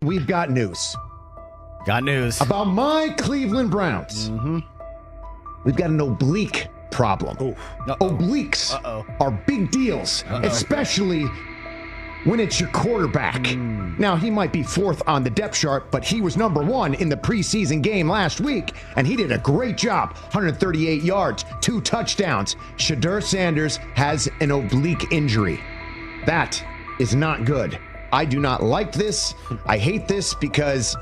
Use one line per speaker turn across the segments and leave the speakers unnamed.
we've got news.
Got news.
About my Cleveland Browns. We've got an oblique problem. Obliques are big deals, especially when it's your quarterback. Now, he might be fourth on the depth chart, but he was number one in the preseason game last week, and he did a great job. 138 yards, 2 touchdowns. Shedeur Sanders has an oblique injury. That is not good. I do not like this. I hate this because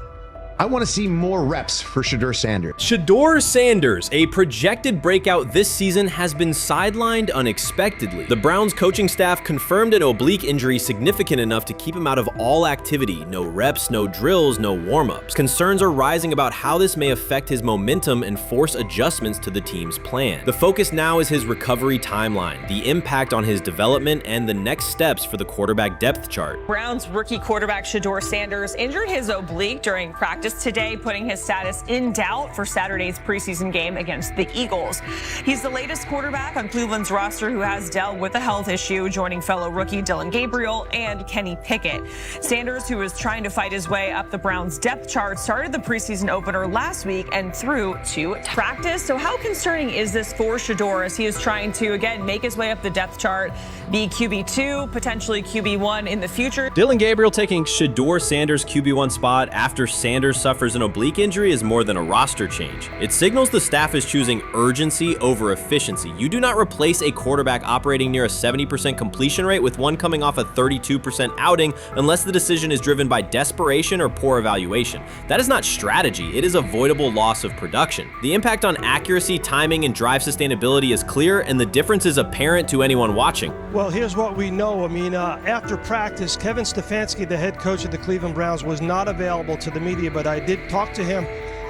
I want to see more reps for Shedeur Sanders.
Shedeur Sanders, a projected breakout this season, has been sidelined unexpectedly. The Browns coaching staff confirmed an oblique injury significant enough to keep him out of all activity. No reps, no drills, no warm-ups. Concerns are rising about how this may affect his momentum and force adjustments to the team's plan. The focus now is his recovery timeline, the impact on his development, and the next steps for the quarterback depth chart.
Browns rookie quarterback Shedeur Sanders injured his oblique during practice today, putting his status in doubt for Saturday's preseason game against the Eagles. He's the latest quarterback on Cleveland's roster who has dealt with a health issue, joining fellow rookie Dillon Gabriel and Kenny Pickett. Sanders, who is trying to fight his way up the Browns depth chart, started the preseason opener last week and threw to practice. So how concerning is this for Shedeur as he is trying to, again, make his way up the depth chart, be QB2, potentially QB1 in the future?
Dillon Gabriel taking Shedeur Sanders' QB1 spot after Sanders suffers an oblique injury is more than a roster change. It signals the staff is choosing urgency over efficiency. You do not replace a quarterback operating near a 70% completion rate with one coming off a 32% outing unless the decision is driven by desperation or poor evaluation. That is not strategy, it is avoidable loss of production. The impact on accuracy, timing, and drive sustainability is clear, and the difference is apparent to anyone watching.
Well, here's what we know. I mean, after practice, Kevin Stefanski, the head coach of the Cleveland Browns, was not available to the media, but I did talk to him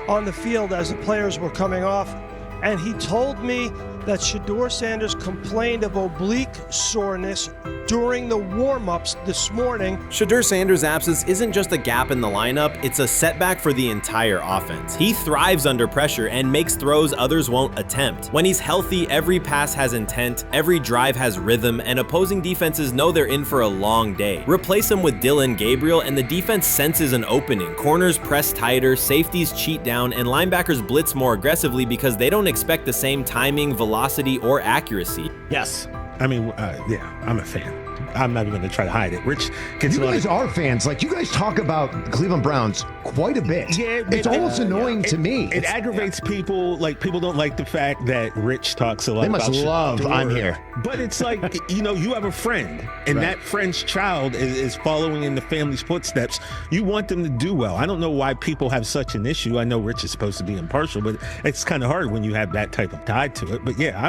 on the field as the players were coming off, and he told me that Shedeur Sanders complained of oblique soreness during the warm-ups this morning.
Shedeur Sanders' absence isn't just a gap in the lineup, it's a setback for the entire offense. He thrives under pressure and makes throws others won't attempt. When he's healthy, every pass has intent, every drive has rhythm, and opposing defenses know they're in for a long day. Replace him with Dillon Gabriel and the defense senses an opening. Corners press tighter, safeties cheat down, and linebackers blitz more aggressively because they don't expect the same timing, velocity, or accuracy.
Yes. I mean, yeah, I'm a fan. I'm not even going to try to hide it. Rich gets
You guys are fans. Like, you guys talk about the Cleveland Browns quite a bit.
Yeah,
it's almost annoying to me.
It aggravates people. Like, people don't like the fact that Rich talks a lot about
They must love
Shedeur.
I'm here.
But it's like, you know, you have a friend, and that friend's child is following in the family's footsteps. You want them to do well. I don't know why people have such an issue. I know Rich is supposed to be impartial, but it's kind of hard when you have that type of tie to it. But yeah,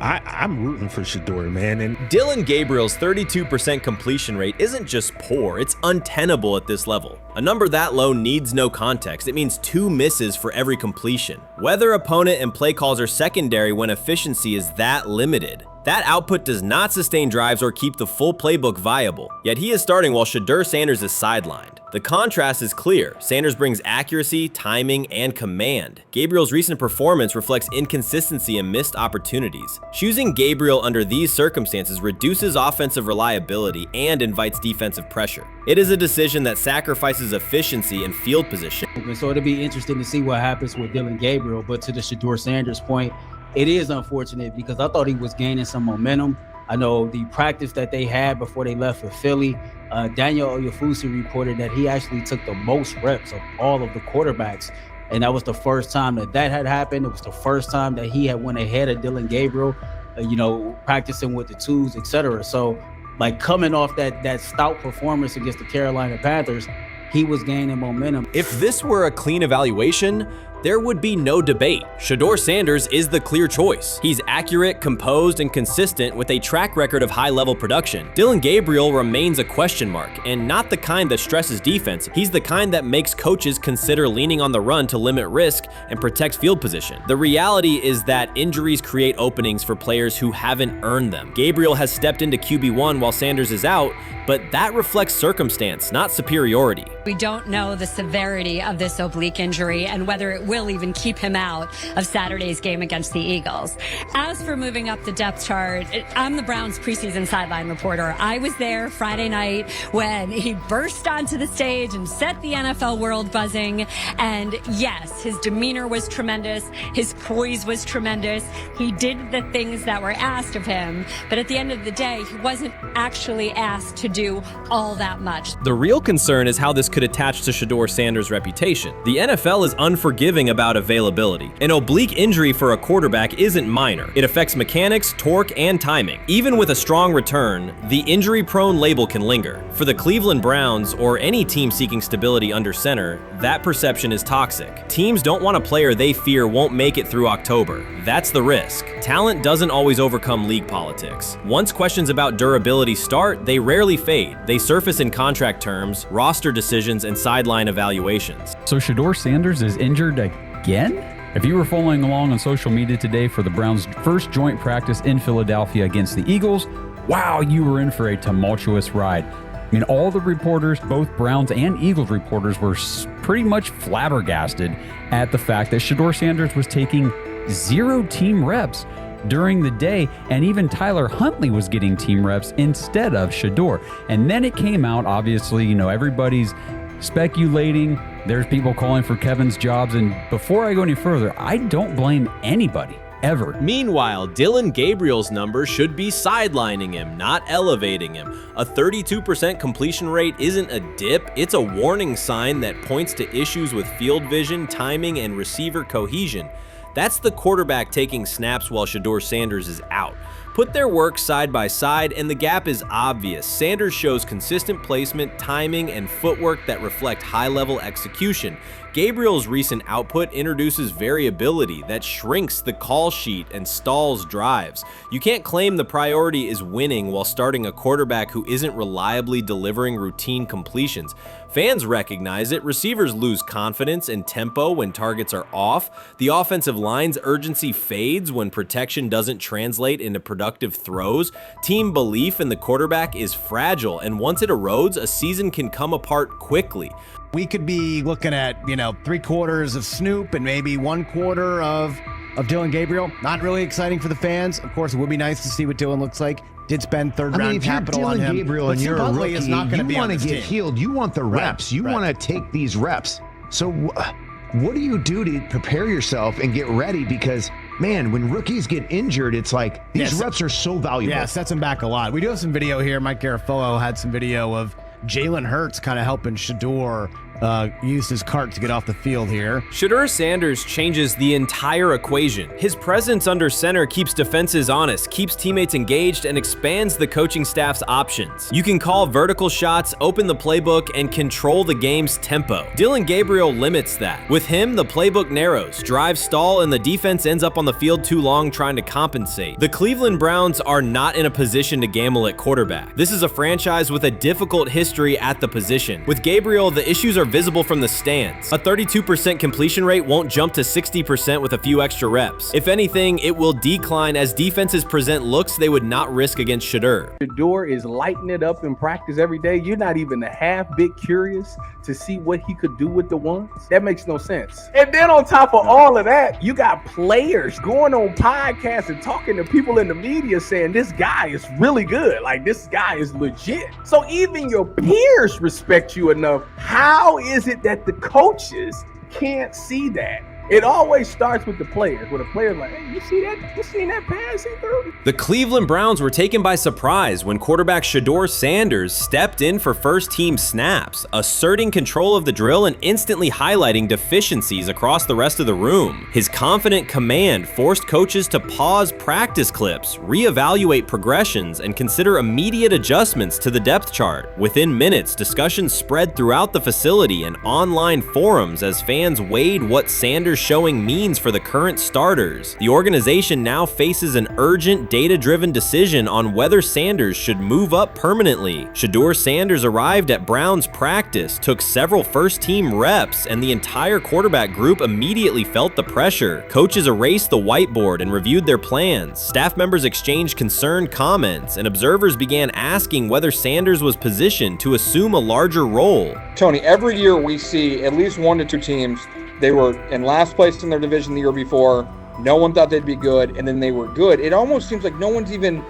I'm rooting for Shedeur, man. And
Dillon Gabriel's 32% completion rate isn't just poor, it's untenable at this level. A number that low needs no context. It means 2 misses for every completion. Weather, opponent, and play calls are secondary when efficiency is that limited. That output does not sustain drives or keep the full playbook viable, yet he is starting while Shedeur Sanders is sidelined. The contrast is clear. Sanders brings accuracy, timing, and command. Gabriel's recent performance reflects inconsistency and missed opportunities. Choosing Gabriel under these circumstances reduces offensive reliability and invites defensive pressure. It is a decision that sacrifices efficiency and field position.
So it'll be interesting to see what happens with Dillon Gabriel, but to the Shedeur Sanders point, it is unfortunate because I thought he was gaining some momentum. I know the practice that they had before they left for Philly, Daniel Oyefusi reported that he actually took the most reps of all of the quarterbacks. And that was the first time that had happened. It was the first time that he had went ahead of Dillon Gabriel, practicing with the twos, etc. So, like, coming off that stout performance against the Carolina Panthers, he was gaining momentum.
If this were a clean evaluation, there would be no debate. Shedeur Sanders is the clear choice. He's accurate, composed, and consistent with a track record of high-level production. Dillon Gabriel remains a question mark, and not the kind that stresses defense. He's the kind that makes coaches consider leaning on the run to limit risk and protect field position. The reality is that injuries create openings for players who haven't earned them. Gabriel has stepped into QB1 while Sanders is out, but that reflects circumstance, not superiority.
We don't know the severity of this oblique injury and whether it will even keep him out of Saturday's game against the Eagles. As for moving up the depth chart, I'm the Browns preseason sideline reporter. I was there Friday night when he burst onto the stage and set the NFL world buzzing. And yes, his demeanor was tremendous. His poise was tremendous. He did the things that were asked of him. But at the end of the day, he wasn't actually asked to do all that much.
The real concern is how this could attach to Shedeur Sanders' reputation. The NFL is unforgiving about availability. An oblique injury for a quarterback isn't minor. It affects mechanics, torque, and timing. Even with a strong return, the injury-prone label can linger. For the Cleveland Browns, or any team seeking stability under center, that perception is toxic. Teams don't want a player they fear won't make it through October. That's the risk. Talent doesn't always overcome league politics. Once questions about durability start, they rarely fade. They surface in contract terms, roster decisions, and sideline evaluations.
So Shedeur Sanders is injured again? If you were following along on social media today for the Browns' first joint practice in Philadelphia against the Eagles, wow, you were in for a tumultuous ride. I mean, all the reporters, both Browns and Eagles reporters, were pretty much flabbergasted at the fact that Shedeur Sanders was taking 0 team reps during the day, and even Tyler Huntley was getting team reps instead of Shedeur. And then it came out, obviously, you know, everybody's speculating. There's people calling for Kevin's jobs. And before I go any further, I don't blame anybody, ever.
Meanwhile, Dillon Gabriel's numbers should be sidelining him, not elevating him. A 32% completion rate isn't a dip, it's a warning sign that points to issues with field vision, timing, and receiver cohesion. That's the quarterback taking snaps while Shedeur Sanders is out. Put their work side by side and the gap is obvious. Sanders shows consistent placement, timing, and footwork that reflect high-level execution. Gabriel's recent output introduces variability that shrinks the call sheet and stalls drives. You can't claim the priority is winning while starting a quarterback who isn't reliably delivering routine completions. Fans recognize it, receivers lose confidence and tempo when targets are off, the offensive line's urgency fades when protection doesn't translate into productive throws, team belief in the quarterback is fragile, and once it erodes, a season can come apart quickly.
We could be looking at, 3/4 of Snoop and maybe 1/4 of Dillon Gabriel. Not really exciting for the fans. Of course, it would be nice to see what Dillon looks like. Did spend third-round capital on him.
If you're Dillon Gabriel and you're a rookie,
is not
you want to get healed. You want the reps. You want to take these reps. So what do you do to prepare yourself and get ready? Because, man, when rookies get injured, it's like these reps are so valuable.
Yeah, sets them back a lot. We do have some video here. Mike Garafolo had some video of Jalen Hurts kind of helping Shedeur used his cart to get off the field here.
Shedeur Sanders changes the entire equation. His presence under center keeps defenses honest, keeps teammates engaged, and expands the coaching staff's options. You can call vertical shots, open the playbook, and control the game's tempo. Dillon Gabriel limits that. With him, the playbook narrows, drives stall, and the defense ends up on the field too long trying to compensate. The Cleveland Browns are not in a position to gamble at quarterback. This is a franchise with a difficult history at the position. With Gabriel, the issues are visible from the stands. A 32% completion rate won't jump to 60% with a few extra reps. If anything, it will decline as defenses present looks they would not risk against Shedeur.
Shedeur is lighting it up in practice every day. You're not even a half bit curious to see what he could do with the ones. That makes no sense. And then on top of all of that, you got players going on podcasts and talking to people in the media saying this guy is really good. Like, this guy is legit. So even your peers respect you enough. How is it that the coaches can't see that? It always starts with the players, where the player's like, hey, you see that? You seen that pass he threw?
The Cleveland Browns were taken by surprise when quarterback Shedeur Sanders stepped in for first-team snaps, asserting control of the drill and instantly highlighting deficiencies across the rest of the room. His confident command forced coaches to pause practice clips, reevaluate progressions, and consider immediate adjustments to the depth chart. Within minutes, discussions spread throughout the facility and online forums as fans weighed what Sanders showing means for the current starters. The organization now faces an urgent, data-driven decision on whether Sanders should move up permanently. Shedeur Sanders arrived at Browns practice, took several first-team reps, and the entire quarterback group immediately felt the pressure. Coaches erased the whiteboard and reviewed their plans. Staff members exchanged concerned comments, and observers began asking whether Sanders was positioned to assume a larger role.
Tony, every year we see at least 1 to 2 teams. They were in last place in their division the year before. No one thought they'd be good, and then they were good. It almost seems like no one's even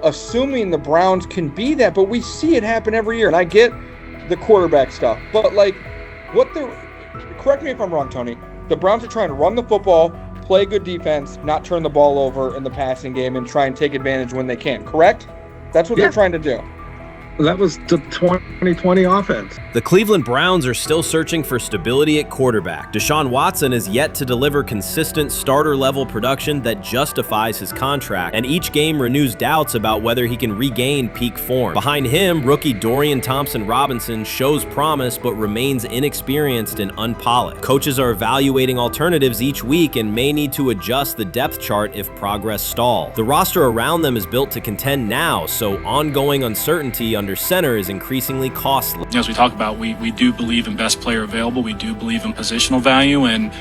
assuming the Browns can be that, but we see it happen every year. And I get the quarterback stuff, but correct me if I'm wrong, Tony. The Browns are trying to run the football, play good defense, not turn the ball over in the passing game, and try and take advantage when they can, correct? That's what they're trying to do.
That was the 2020 offense.
The Cleveland Browns are still searching for stability at quarterback. Deshaun Watson is yet to deliver consistent starter-level production that justifies his contract, and each game renews doubts about whether he can regain peak form. Behind him, rookie Dorian Thompson-Robinson shows promise but remains inexperienced and unpolished. Coaches are evaluating alternatives each week and may need to adjust the depth chart if progress stalls. The roster around them is built to contend now, so ongoing uncertainty under center is increasingly costly.
As we talk about, we do believe in best player available. We do believe in positional value, and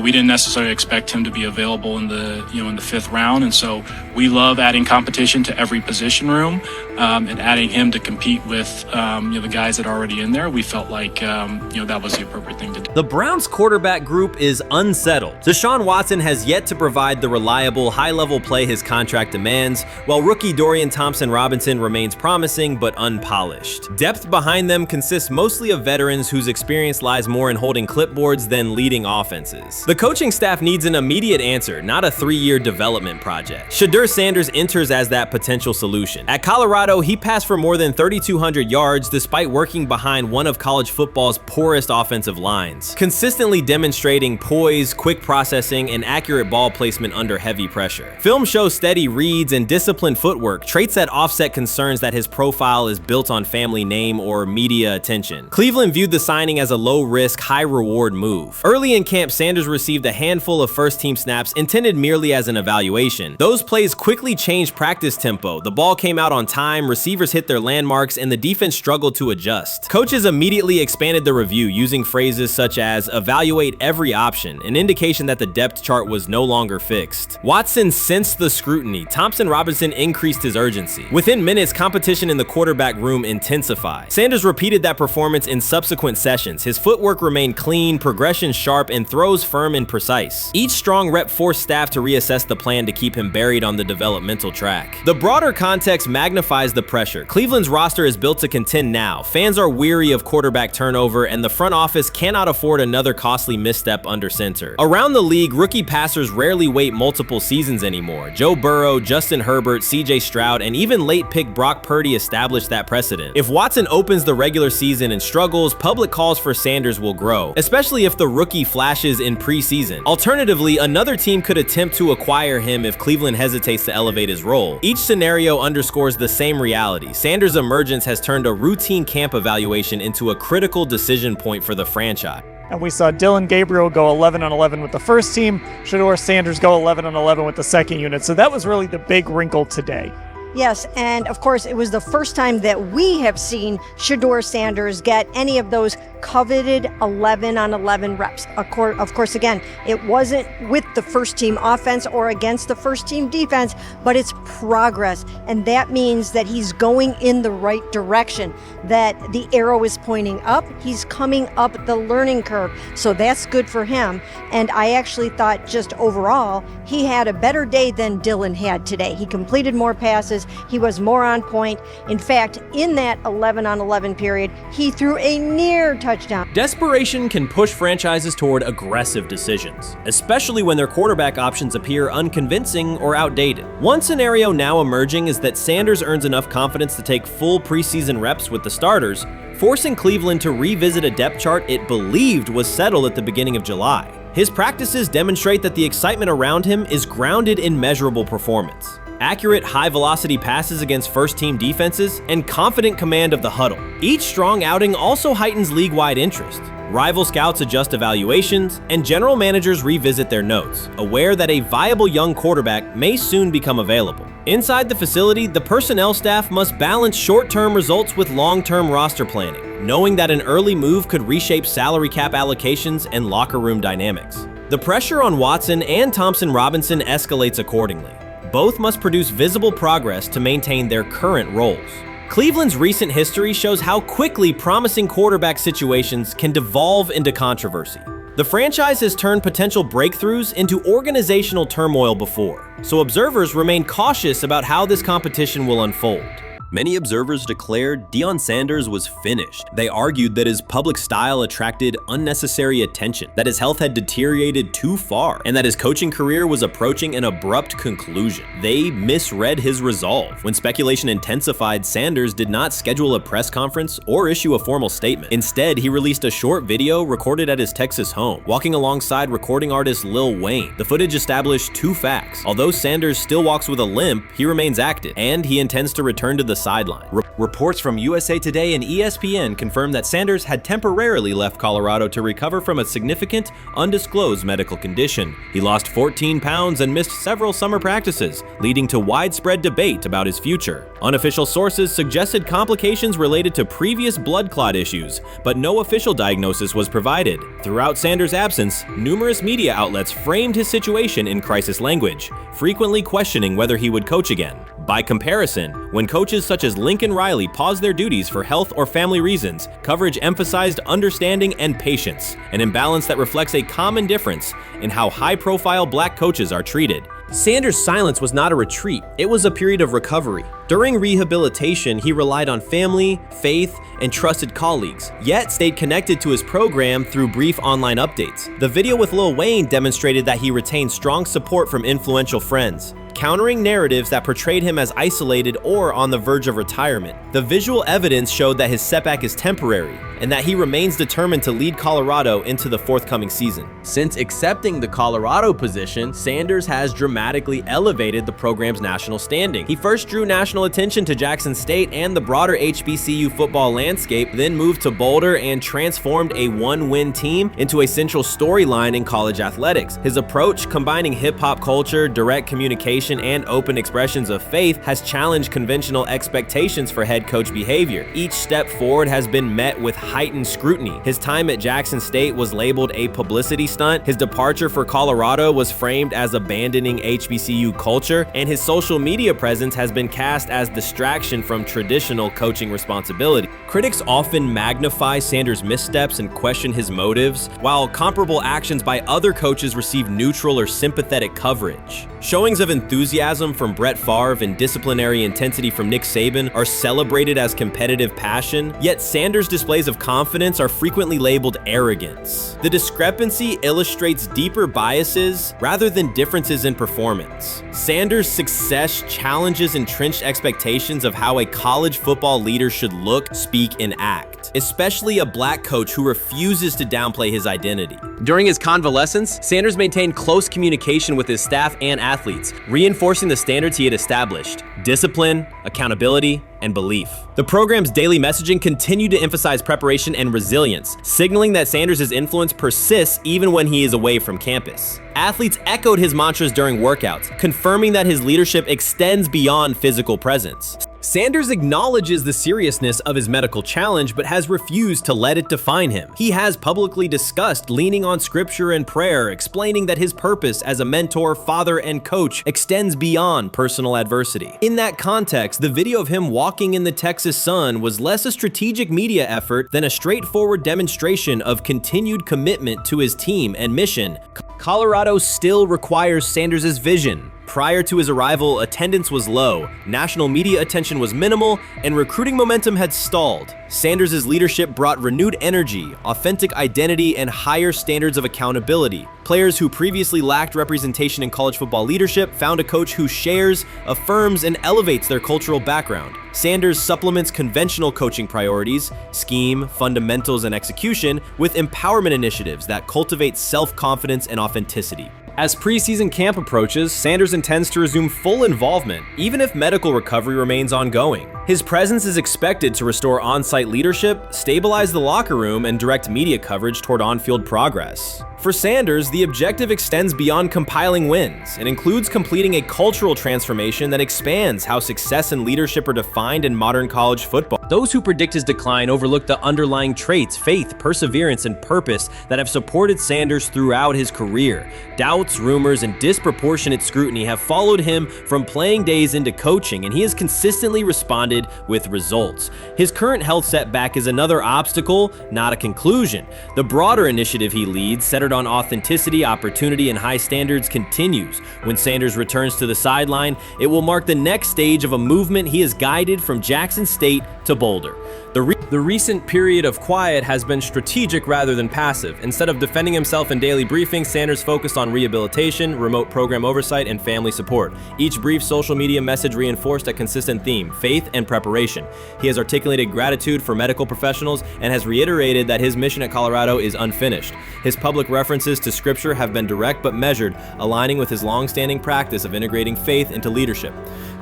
we didn't necessarily expect him to be available in the 5th round, and so we love adding competition to every position room and adding him to compete with the guys that are already in there. We felt like that was the appropriate thing to do.
The Browns quarterback group is unsettled. Deshaun Watson has yet to provide the reliable, high-level play his contract demands, while rookie Dorian Thompson-Robinson remains promising but unpolished. Depth behind them consists mostly of veterans whose experience lies more in holding clipboards than leading offenses. The coaching staff needs an immediate answer, not a 3-year development project. Shedeur Sanders enters as that potential solution. At Colorado, he passed for more than 3,200 yards despite working behind one of college football's poorest offensive lines, consistently demonstrating poise, quick processing, and accurate ball placement under heavy pressure. Film shows steady reads and disciplined footwork, traits that offset concerns that his profile is built on family name or media attention. Cleveland viewed the signing as a low-risk, high-reward move. Early in camp, Sanders received a handful of first-team snaps intended merely as an evaluation. Those plays quickly changed practice tempo. The ball came out on time, receivers hit their landmarks, and the defense struggled to adjust. Coaches immediately expanded the review using phrases such as evaluate every option, an indication that the depth chart was no longer fixed. Watson sensed the scrutiny. Thompson-Robinson increased his urgency. Within minutes, competition in the quarterback room intensified. Sanders repeated that performance in subsequent sessions. His footwork remained clean, progression sharp, and throws firm and precise. Each strong rep forced staff to reassess the plan to keep him buried on the developmental track. The broader context magnifies the pressure. Cleveland's roster is built to contend now. Fans are weary of quarterback turnover, and the front office cannot afford another costly misstep under center. Around the league, rookie passers rarely wait multiple seasons anymore. Joe Burrow, Justin Herbert, CJ Stroud, and even late pick Brock Purdy established that precedent. If Watson opens the regular season and struggles, public calls for Sanders will grow, especially if the rookie flashes in preseason. Alternatively, another team could attempt to acquire him if Cleveland hesitates to elevate his role. Each scenario underscores the same reality. Sanders' emergence has turned a routine camp evaluation into a critical decision point for the franchise.
And we saw Dillon Gabriel go 11-11 with the first team, Shedeur Sanders go 11-11 with the second unit. So that was really the big wrinkle today.
Yes, and of course, it was the first time that we have seen Shedeur Sanders get any of those coveted 11-on-11 reps. Of course, again, it wasn't with the first team offense or against the first team defense, but it's progress. And that means that he's going in the right direction, that the arrow is pointing up. He's coming up the learning curve. So that's good for him. And I actually thought just overall, he had a better day than Dillon had today. He completed more passes. He was more on point. In fact, in that 11-on-11 period, he threw a near touchdown.
Desperation can push franchises toward aggressive decisions, especially when their quarterback options appear unconvincing or outdated. One scenario now emerging is that Sanders earns enough confidence to take full preseason reps with the starters, forcing Cleveland to revisit a depth chart it believed was settled at the beginning of July. His practices demonstrate that the excitement around him is grounded in measurable performance. Accurate, high-velocity passes against first-team defenses, and confident command of the huddle. Each strong outing also heightens league-wide interest. Rival scouts adjust evaluations, and general managers revisit their notes, aware that a viable young quarterback may soon become available. Inside the facility, the personnel staff must balance short-term results with long-term roster planning, knowing that an early move could reshape salary cap allocations and locker room dynamics. The pressure on Watson and Thompson Robinson escalates accordingly. Both must produce visible progress to maintain their current roles. Cleveland's recent history shows how quickly promising quarterback situations can devolve into controversy. The franchise has turned potential breakthroughs into organizational turmoil before, so observers remain cautious about how this competition will unfold.
Many observers declared Deion Sanders was finished. They argued that his public style attracted unnecessary attention, that his health had deteriorated too far, and that his coaching career was approaching an abrupt conclusion. They misread his resolve. When speculation intensified, Sanders did not schedule a press conference or issue a formal statement. Instead, he released a short video recorded at his Texas home, walking alongside recording artist Lil Wayne. The footage established two facts. Although Sanders still walks with a limp, he remains active, and he intends to return to the sideline. Reports from USA Today and ESPN confirm that Sanders had temporarily left Colorado to recover from a significant, undisclosed medical condition. He lost 14 pounds and missed several summer practices, leading to widespread debate about his future. Unofficial sources suggested complications related to previous blood clot issues, but no official diagnosis was provided. Throughout Sanders' absence, numerous media outlets framed his situation in crisis language, frequently questioning whether he would coach again. By comparison, when coaches such as Lincoln Riley paused their duties for health or family reasons, coverage emphasized understanding and patience, an imbalance that reflects a common difference in how high-profile black coaches are treated.
Sanders' silence was not a retreat, it was a period of recovery. During rehabilitation, he relied on family, faith, and trusted colleagues, yet stayed connected to his program through brief online updates. The video with Lil Wayne demonstrated that he retained strong support from influential friends, countering narratives that portrayed him as isolated or on the verge of retirement. The visual evidence showed that his setback is temporary, and that he remains determined to lead Colorado into the forthcoming season.
Since accepting the Colorado position, Sanders has dramatically elevated the program's national standing. He first drew national attention to Jackson State and the broader HBCU football landscape, then moved to Boulder and transformed a one-win team into a central storyline in college athletics. His approach, combining hip-hop culture, direct communication, and open expressions of faith, has challenged conventional expectations for head coach behavior. Each step forward has been met with heightened scrutiny. His time at Jackson State was labeled a publicity stunt, his departure for Colorado was framed as abandoning HBCU culture, and his social media presence has been cast as distraction from traditional coaching responsibility. Critics often magnify Sanders' missteps and question his motives, while comparable actions by other coaches receive neutral or sympathetic coverage. Showings of enthusiasm from Brett Favre and disciplinary intensity from Nick Saban are celebrated as competitive passion, yet Sanders' displays of confidence are frequently labeled arrogance. The discrepancy illustrates deeper biases rather than differences in performance. Sanders' success challenges entrenched expectations of how a college football leader should look, speak, and act, especially a black coach who refuses to downplay his identity.
During his convalescence, Sanders maintained close communication with his staff and athletes, reinforcing the standards he had established: discipline, accountability, and belief. The program's daily messaging continued to emphasize preparation and resilience, signaling that Sanders' influence persists even when he is away from campus. Athletes echoed his mantras during workouts, confirming that his leadership extends beyond physical presence. Sanders acknowledges the seriousness of his medical challenge, but has refused to let it define him. He has publicly discussed leaning on scripture and prayer, explaining that his purpose as a mentor, father, and coach extends beyond personal adversity. In that context, the video of him walking in the Texas sun was less a strategic media effort than a straightforward demonstration of continued commitment to his team and mission. Colorado still requires Sanders' vision. Prior to his arrival, attendance was low, national media attention was minimal, and recruiting momentum had stalled. Sanders' leadership brought renewed energy, authentic identity, and higher standards of accountability. Players who previously lacked representation in college football leadership found a coach who shares, affirms, and elevates their cultural background. Sanders supplements conventional coaching priorities, scheme, fundamentals, and execution with empowerment initiatives that cultivate self-confidence and authenticity. As preseason camp approaches, Sanders intends to resume full involvement, even if medical recovery remains ongoing. His presence is expected to restore on-site leadership, stabilize the locker room, and direct media coverage toward on-field progress. For Sanders, the objective extends beyond compiling wins and includes completing a cultural transformation that expands how success and leadership are defined in modern college football. Those who predict his decline overlook the underlying traits, faith, perseverance, and purpose that have supported Sanders throughout his career. Doubts, rumors, and disproportionate scrutiny have followed him from playing days into coaching, and he has consistently responded with results. His current health setback is another obstacle, not a conclusion. The broader initiative he leads, centered on authenticity, opportunity, and high standards, continues. When Sanders returns to the sideline, it will mark the next stage of a movement he has guided from Jackson State to Boulder. The recent period of quiet has been strategic rather than passive. Instead of defending himself in daily briefings, Sanders focused on rehabilitation, remote program oversight, and family support. Each brief social media message reinforced a consistent theme: faith and preparation. He has articulated gratitude for medical professionals and has reiterated that his mission at Colorado is unfinished. His public references to scripture have been direct but measured, aligning with his long-standing practice of integrating faith into leadership.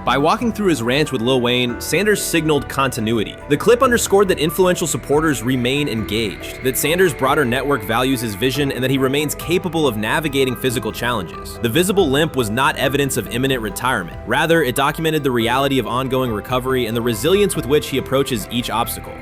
By walking through his ranch with Lil Wayne, Sanders signaled continuity. The clip underscored that influential supporters remain engaged, that Sanders' broader network values his vision, and that he remains capable of navigating physical challenges. The visible limp was not evidence of imminent retirement. Rather, it documented the reality of ongoing recovery and the resilience with which he approaches each obstacle.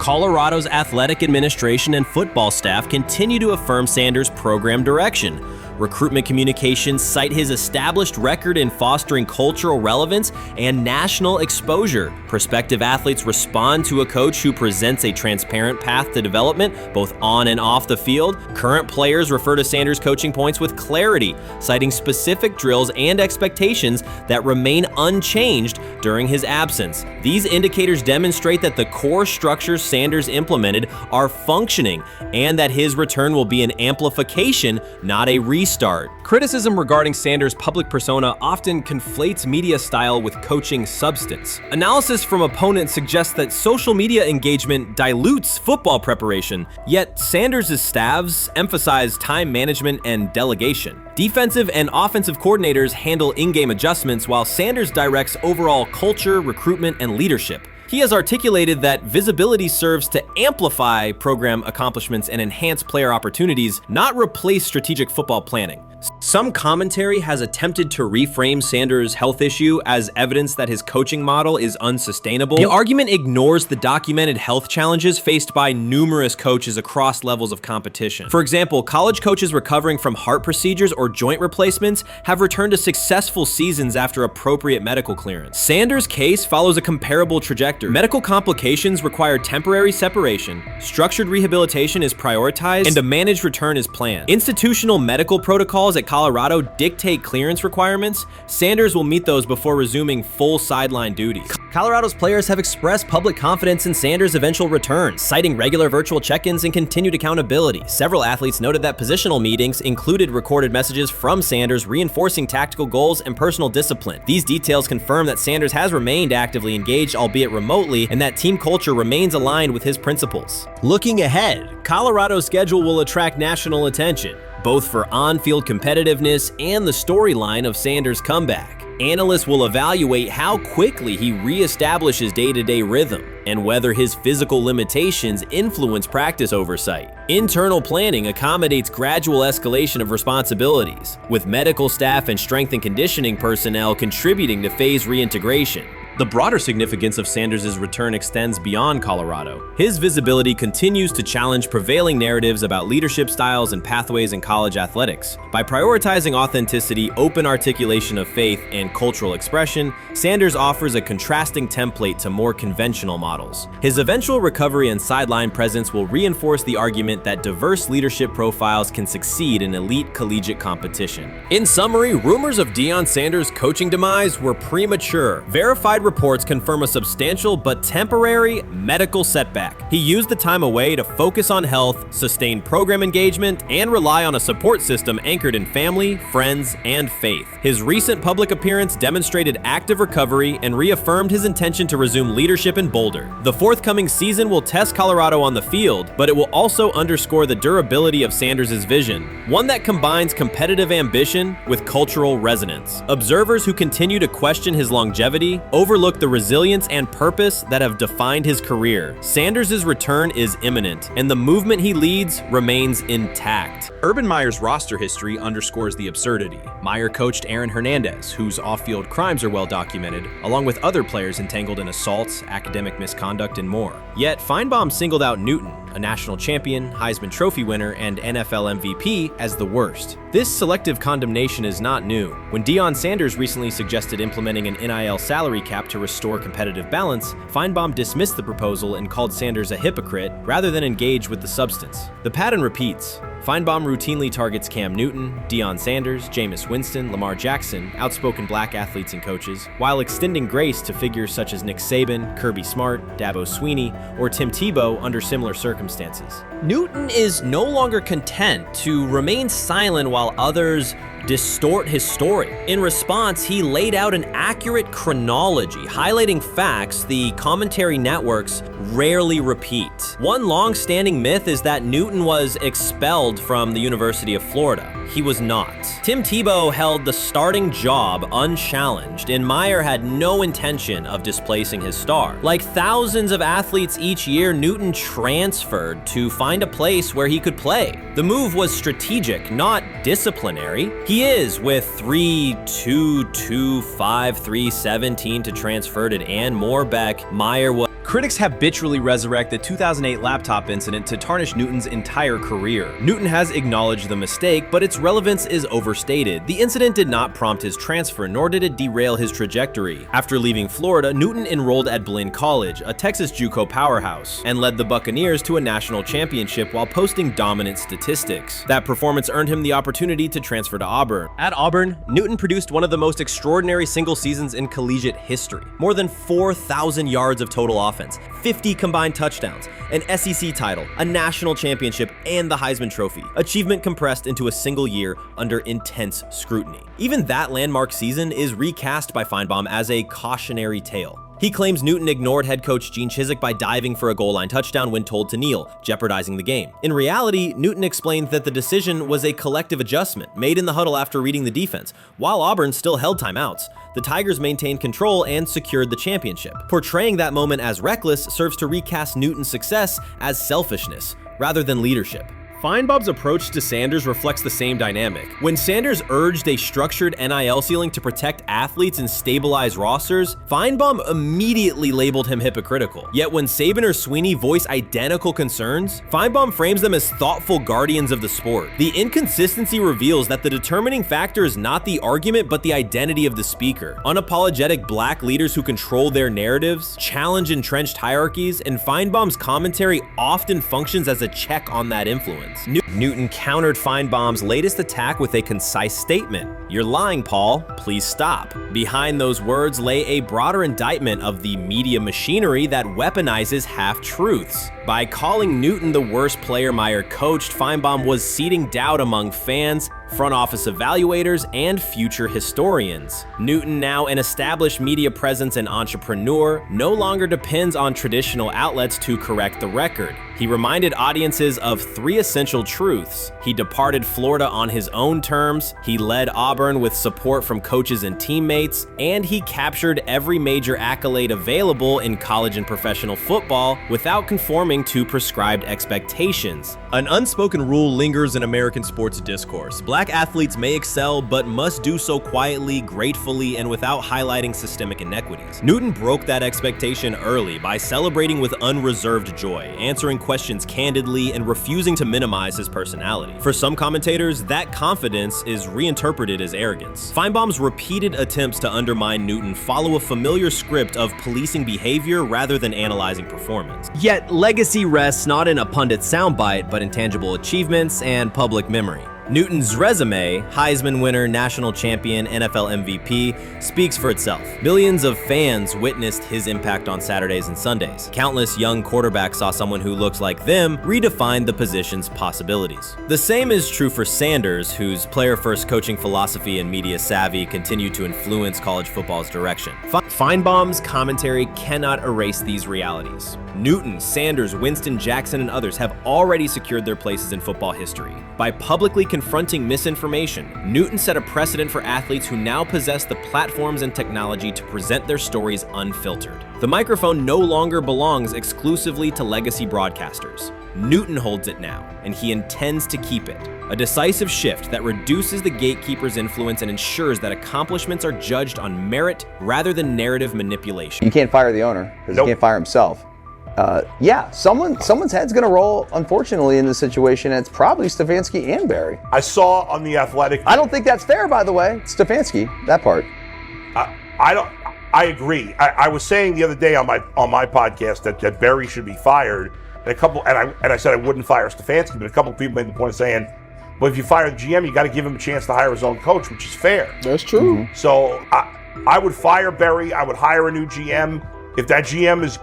Colorado's athletic administration and football staff continue to affirm Sanders' program direction. Recruitment communications cite his established record in fostering cultural relevance and national exposure. Prospective athletes respond to a coach who presents a transparent path to development, both on and off the field. Current players refer to Sanders' coaching points with clarity, citing specific drills and expectations that remain unchanged during his absence. These indicators demonstrate that the core structures Sanders implemented are functioning and that his return will be an amplification, not a restart. Criticism regarding Sanders' public persona often conflates media style with coaching substance. Analysis from opponents suggests that social media engagement dilutes football preparation, yet Sanders' staffs emphasize time management and delegation. Defensive and offensive coordinators handle in-game adjustments, while Sanders directs overall culture, recruitment, and leadership. He has articulated that visibility serves to amplify program accomplishments and enhance player opportunities, not replace strategic football planning. Some commentary has attempted to reframe Sanders' health issue as evidence that his coaching model is unsustainable. The argument ignores the documented health challenges faced by numerous coaches across levels of competition. For example, college coaches recovering from heart procedures or joint replacements have returned to successful seasons after appropriate medical clearance. Sanders' case follows a comparable trajectory. Medical complications require temporary separation, structured rehabilitation is prioritized, and a managed return is planned. Institutional medical protocols at Colorado dictate clearance requirements. Sanders will meet those before resuming full sideline duties. Colorado's players have expressed public confidence in Sanders' eventual return, citing regular virtual check-ins and continued accountability. Several athletes noted that positional meetings included recorded messages from Sanders reinforcing tactical goals and personal discipline. These details confirm that Sanders has remained actively engaged, albeit remotely, and that team culture remains aligned with his principles. Looking ahead, Colorado's schedule will attract national attention, both for on-field competitiveness and the storyline of Sanders' comeback. Analysts will evaluate how quickly he reestablishes day-to-day rhythm and whether his physical limitations influence practice oversight. Internal planning accommodates gradual escalation of responsibilities, with medical staff and strength and conditioning personnel contributing to phase reintegration. The broader significance of Sanders' return extends beyond Colorado. His visibility continues to challenge prevailing narratives about leadership styles and pathways in college athletics. By prioritizing authenticity, open articulation of faith, and cultural expression, Sanders offers a contrasting template to more conventional models. His eventual recovery and sideline presence will reinforce the argument that diverse leadership profiles can succeed in elite collegiate competition. In summary, rumors of Deion Sanders' coaching demise were premature. Verified reports confirm a substantial but temporary medical setback. He used the time away to focus on health, sustain program engagement, and rely on a support system anchored in family, friends, and faith. His recent public appearance demonstrated active recovery and reaffirmed his intention to resume leadership in Boulder. The forthcoming season will test Colorado on the field, but it will also underscore the durability of Sanders' vision, one that combines competitive ambition with cultural resonance. Observers who continue to question his longevity, over overlook the resilience and purpose that have defined his career. Sanders' return is imminent, and the movement he leads remains intact.
Urban Meyer's roster history underscores the absurdity. Meyer coached Aaron Hernandez, whose off-field crimes are well documented, along with other players entangled in assaults, academic misconduct, and more. Yet Feinbaum singled out Newton, a national champion, Heisman Trophy winner, and NFL MVP, as the worst. This selective condemnation is not new. When Deion Sanders recently suggested implementing an NIL salary cap to restore competitive balance, Feinbaum dismissed the proposal and called Sanders a hypocrite rather than engage with the substance. The pattern repeats. Feinbaum routinely targets Cam Newton, Deion Sanders, Jameis Winston, Lamar Jackson, outspoken black athletes and coaches, while extending grace to figures such as Nick Saban, Kirby Smart, Dabo Swinney, or Tim Tebow under similar circumstances.
Newton is no longer content to remain silent while others distort his story. In response, he laid out an accurate chronology, highlighting facts the commentary networks rarely repeat. One long-standing myth is that Newton was expelled from the University of Florida. He was not. Tim Tebow held the starting job unchallenged, and Meyer had no intention of displacing his star. Like thousands of athletes each year, Newton transferred to find a place where he could play. The move was strategic, not disciplinary. He is, with 3-2-2-5-3-17 to transfer to and more back, Meyer was.
Critics habitually resurrect the 2008 laptop incident to tarnish Newton's entire career. Newton has acknowledged the mistake, but its relevance is overstated. The incident did not prompt his transfer, nor did it derail his trajectory. After leaving Florida, Newton enrolled at Blinn College, a Texas JUCO powerhouse, and led the Buccaneers to a national championship while posting dominant statistics. That performance earned him the opportunity to transfer to Auburn. At Auburn, Newton produced one of the most extraordinary single seasons in collegiate history. More than 4,000 yards of total offense, 50 combined touchdowns, an SEC title, a national championship, and the Heisman Trophy. Achievement compressed into a single year under intense scrutiny. Even that landmark season is recast by Feinbaum as a cautionary tale. He claims Newton ignored head coach Gene Chizik by diving for a goal line touchdown when told to kneel, jeopardizing the game. In reality, Newton explained that the decision was a collective adjustment made in the huddle after reading the defense. While Auburn still held timeouts, the Tigers maintained control and secured the championship. Portraying that moment as reckless serves to recast Newton's success as selfishness rather than leadership.
Feinbaum's approach to Sanders reflects the same dynamic. When Sanders urged a structured NIL ceiling to protect athletes and stabilize rosters, Feinbaum immediately labeled him hypocritical. Yet when Saban or Swinney voice identical concerns, Feinbaum frames them as thoughtful guardians of the sport. The inconsistency reveals that the determining factor is not the argument but the identity of the speaker. Unapologetic black leaders who control their narratives, challenge entrenched hierarchies, and Feinbaum's commentary often functions as a check on that influence. Newton countered Feinbaum's latest attack with a concise statement. "You're lying, Paul. Please stop." Behind those words lay a broader indictment of the media machinery that weaponizes half-truths. By calling Newton the worst player Meyer coached, Feinbaum was seeding doubt among fans, front office evaluators, and future historians. Newton, now an established media presence and entrepreneur, no longer depends on traditional outlets to correct the record. He reminded audiences of three essential truths. He departed Florida on his own terms, he led Auburn with support from coaches and teammates, and he captured every major accolade available in college and professional football without conforming to prescribed expectations. An unspoken rule lingers in American sports discourse. Black athletes may excel, but must do so quietly, gratefully, and without highlighting systemic inequities. Newton broke that expectation early by celebrating with unreserved joy, answering questions candidly, and refusing to minimize his personality. For some commentators, that confidence is reinterpreted as arrogance. Feinbaum's repeated attempts to undermine Newton follow a familiar script of policing behavior rather than analyzing performance. Yet, legacy rests not in a pundit soundbite, but in tangible achievements and public memory. Newton's resume, Heisman winner, national champion, NFL MVP, speaks for itself. Millions of fans witnessed his impact on Saturdays and Sundays. Countless young quarterbacks saw someone who looks like them redefine the position's possibilities. The same is true for Sanders, whose player-first coaching philosophy and media savvy continue to influence college football's direction. Feinbaum's commentary cannot erase these realities.
Newton, Sanders, Winston, Jackson, and others have already secured their places in football history. By publicly confronting misinformation, Newton set a precedent for athletes who now possess the platforms and technology to present their stories unfiltered. The microphone no longer belongs exclusively to legacy broadcasters. Newton holds it now, and he intends to keep it. A decisive shift that reduces the gatekeeper's influence and ensures that accomplishments are judged on merit rather than narrative manipulation.
You can't fire the owner because he can't fire himself. Someone's head's going to roll, unfortunately, in this situation, and it's probably Stefanski and Barry.
I saw on The Athletic.
I don't think that's fair, by the way. Stefanski, that part.
I agree. I was saying the other day on my podcast that Barry should be fired. And I said I wouldn't fire Stefanski, but a couple of people made the point of saying, well, if you fire the GM, you got to give him a chance to hire his own coach, which is fair.
That's true.
So I would fire Barry. I would hire a new GM. If that GM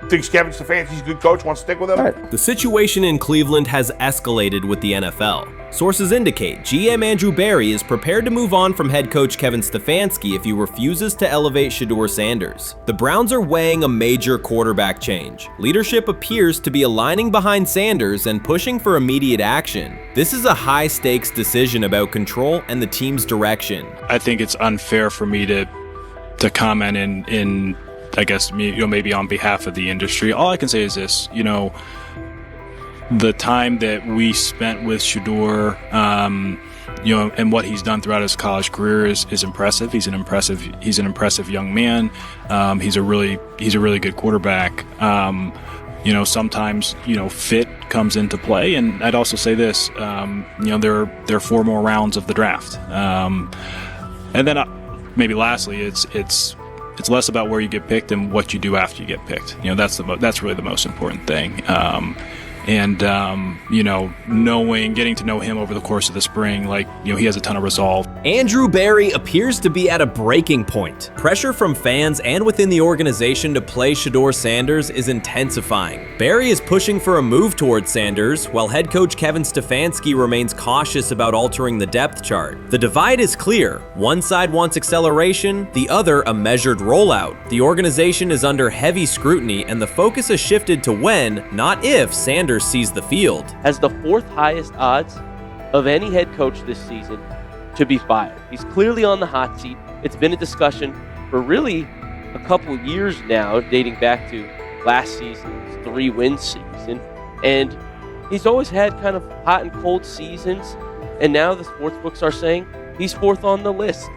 thinks Kevin Stefanski's a good coach, wants to stick with him.
The situation in Cleveland has escalated with the NFL. Sources indicate GM Andrew Barry is prepared to move on from head coach Kevin Stefanski if he refuses to elevate Shedeur Sanders. The Browns are weighing a major quarterback change. Leadership appears to be aligning behind Sanders and pushing for immediate action. This is a high-stakes decision about control and the team's direction.
I think it's unfair for me to comment in I guess, maybe on behalf of the industry. All I can say is this, the time that we spent with Shedeur, and what he's done throughout his college career is impressive. He's an impressive young man. He's a really good quarterback. Sometimes, fit comes into play. And I'd also say this, there are 4 more rounds of the draft. And then maybe lastly, it's less about where you get picked and what you do after you get picked. That's really the most important thing. Getting to know him over the course of the spring, he has a ton of resolve.
Andrew Barry appears to be at a breaking point. Pressure from fans and within the organization to play Shedeur Sanders is intensifying. Barry is pushing for a move towards Sanders, while head coach Kevin Stefanski remains cautious about altering the depth chart. The divide is clear. One side wants acceleration, the other a measured rollout. The organization is under heavy scrutiny, and the focus has shifted to when, not if, Sanders sees the field.
Has the 4th highest odds of any head coach this season to be fired. He's clearly on the hot seat. It's been a discussion for really a couple years now, dating back to last season's 3-win season. And he's always had kind of hot and cold seasons. And now the sports books are saying he's 4th on the list.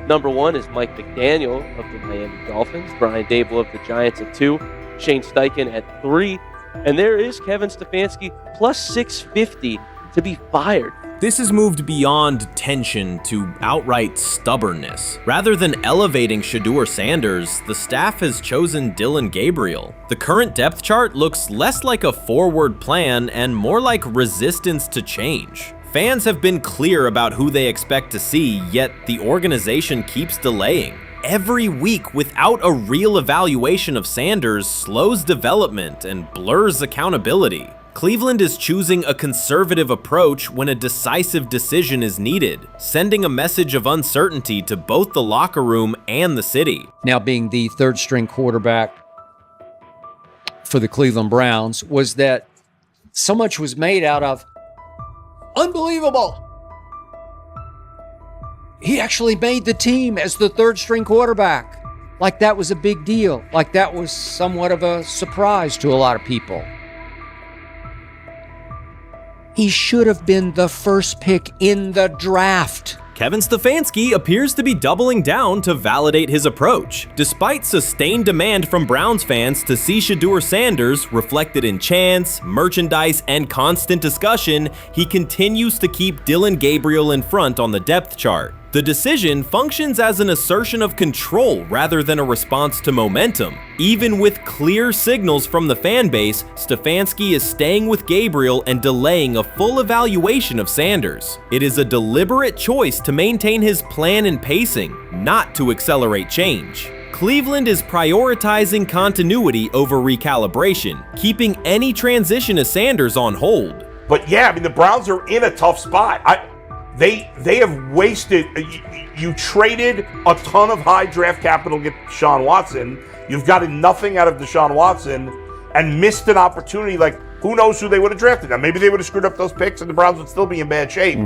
Number 1 is Mike McDaniel of the Miami Dolphins, Brian Dable of the Giants at 2, Shane Steichen at 3, and there is Kevin Stefanski plus 650 to be fired.
This has moved beyond tension to outright stubbornness. Rather than elevating Shedeur Sanders, the staff has chosen Dillon Gabriel. The current depth chart looks less like a forward plan and more like resistance to change. Fans have been clear about who they expect to see, yet the organization keeps delaying. Every week without a real evaluation of Sanders slows development and blurs accountability. Cleveland is choosing a conservative approach when a decisive decision is needed, sending a message of uncertainty to both the locker room and the city.
Now being the 3rd string quarterback for the Cleveland Browns, was that so much was made out of unbelievable. He actually made the team as the 3rd string quarterback. Like that was a big deal. Like that was somewhat of a surprise to a lot of people. He should have been the 1st pick in the draft.
Kevin Stefanski appears to be doubling down to validate his approach. Despite sustained demand from Browns fans to see Shedeur Sanders reflected in chants, merchandise, and constant discussion, he continues to keep Dillon Gabriel in front on the depth chart. The decision functions as an assertion of control rather than a response to momentum. Even with clear signals from the fan base, Stefanski is staying with Gabriel and delaying a full evaluation of Sanders. It is a deliberate choice to maintain his plan and pacing, not to accelerate change. Cleveland is prioritizing continuity over recalibration, keeping any transition to Sanders on hold.
But yeah, the Browns are in a tough spot. They have wasted. You traded a ton of high draft capital to get Deshaun Watson. You've gotten nothing out of Deshaun Watson. and missed an opportunity. Like, who knows who they would have drafted? Now, maybe they would have screwed up those picks and the Browns would still be in bad shape.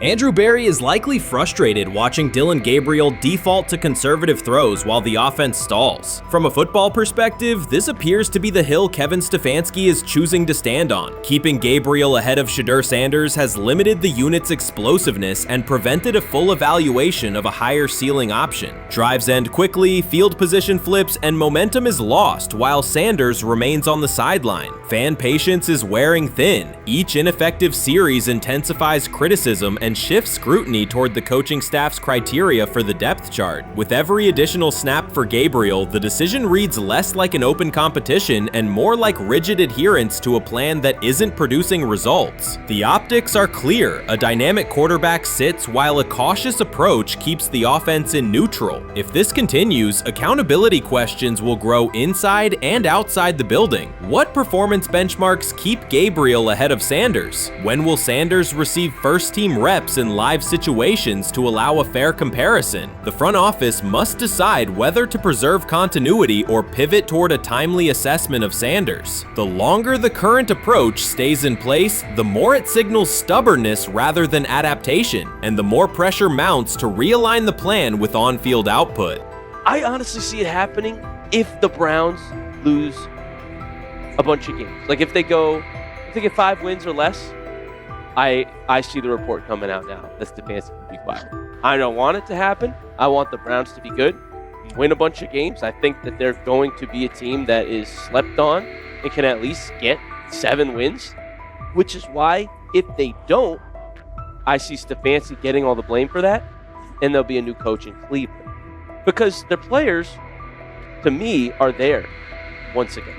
Andrew Berry is likely frustrated watching Dillon Gabriel default to conservative throws while the offense stalls. From a football perspective, this appears to be the hill Kevin Stefanski is choosing to stand on. Keeping Gabriel ahead of Shedeur Sanders has limited the unit's explosiveness and prevented a full evaluation of a higher ceiling option. Drives end quickly, field position flips, and momentum is lost while Sanders remains on the sideline. Fan patience is wearing thin. Each ineffective series intensifies criticism and shifts scrutiny toward the coaching staff's criteria for the depth chart. With every additional snap for Gabriel, the decision reads less like an open competition and more like rigid adherence to a plan that isn't producing results. The optics are clear. A dynamic quarterback sits while a cautious approach keeps the offense in neutral. If this continues, accountability questions will grow inside and outside the building. What performance benchmarks keep Gabriel ahead of Sanders? When will Sanders receive first-team reps in live situations to allow a fair comparison? The front office must decide whether to preserve continuity or pivot toward a timely assessment of Sanders. The longer the current approach stays in place, the more it signals stubbornness rather than adaptation, and the more pressure mounts to realign the plan with on-field output.
I honestly see it happening if the Browns lose a bunch of games. Like if they get 5 wins or less, I see the report coming out now that Stefanski will be fired. I don't want it to happen. I want the Browns to be good, win a bunch of games. I think that they're going to be a team that is slept on and can at least get 7 wins, which is why if they don't, I see Stefanski getting all the blame for that, and there'll be a new coach in Cleveland. Because their players, to me, are there once again.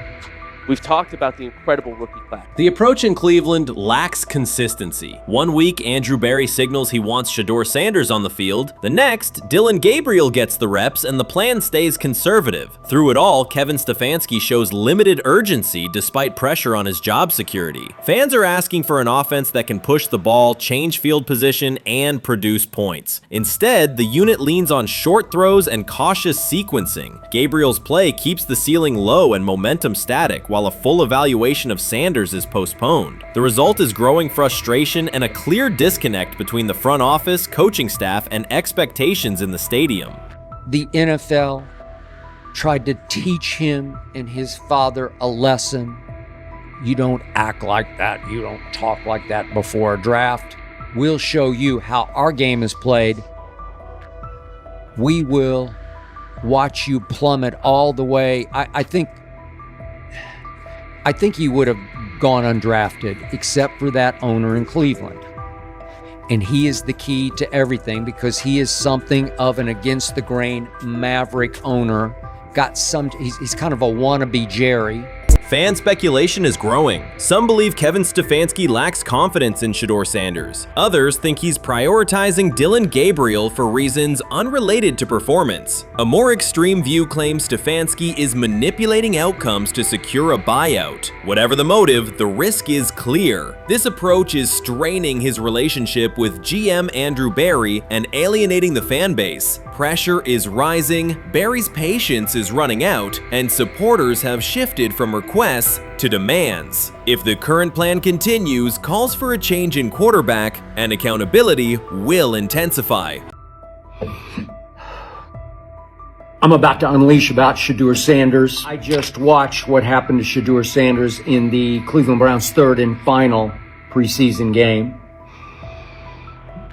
We've talked about the incredible rookie class.
The approach in Cleveland lacks consistency. One week, Andrew Berry signals he wants Shedeur Sanders on the field. The next, Dillon Gabriel gets the reps and the plan stays conservative. Through it all, Kevin Stefanski shows limited urgency despite pressure on his job security. Fans are asking for an offense that can push the ball, change field position, and produce points. Instead, the unit leans on short throws and cautious sequencing. Gabriel's play keeps the ceiling low and momentum static, while a full evaluation of Sanders is postponed. The result is growing frustration and a clear disconnect between the front office, coaching staff, and expectations in the stadium.
The NFL tried to teach him and his father a lesson. You don't act like that. You don't talk like that before a draft. We'll show you how our game is played. We will watch you plummet all the way. I think he would have gone undrafted except for that owner in Cleveland. And he is the key to everything because he is something of an against-the-grain maverick owner. He's kind of a wannabe Jerry.
Fan speculation is growing. Some believe Kevin Stefanski lacks confidence in Shedeur Sanders. Others think he's prioritizing Dillon Gabriel for reasons unrelated to performance. A more extreme view claims Stefanski is manipulating outcomes to secure a buyout. Whatever the motive, the risk is clear. This approach is straining his relationship with GM Andrew Berry and alienating the fan base. Pressure is rising, Berry's patience is running out, and supporters have shifted from requests to demands. If the current plan continues, calls for a change in quarterback and accountability will intensify.
I'm about to unleash about Shedeur Sanders. I just watched what happened to Shedeur Sanders in the Cleveland Browns' third and final preseason game.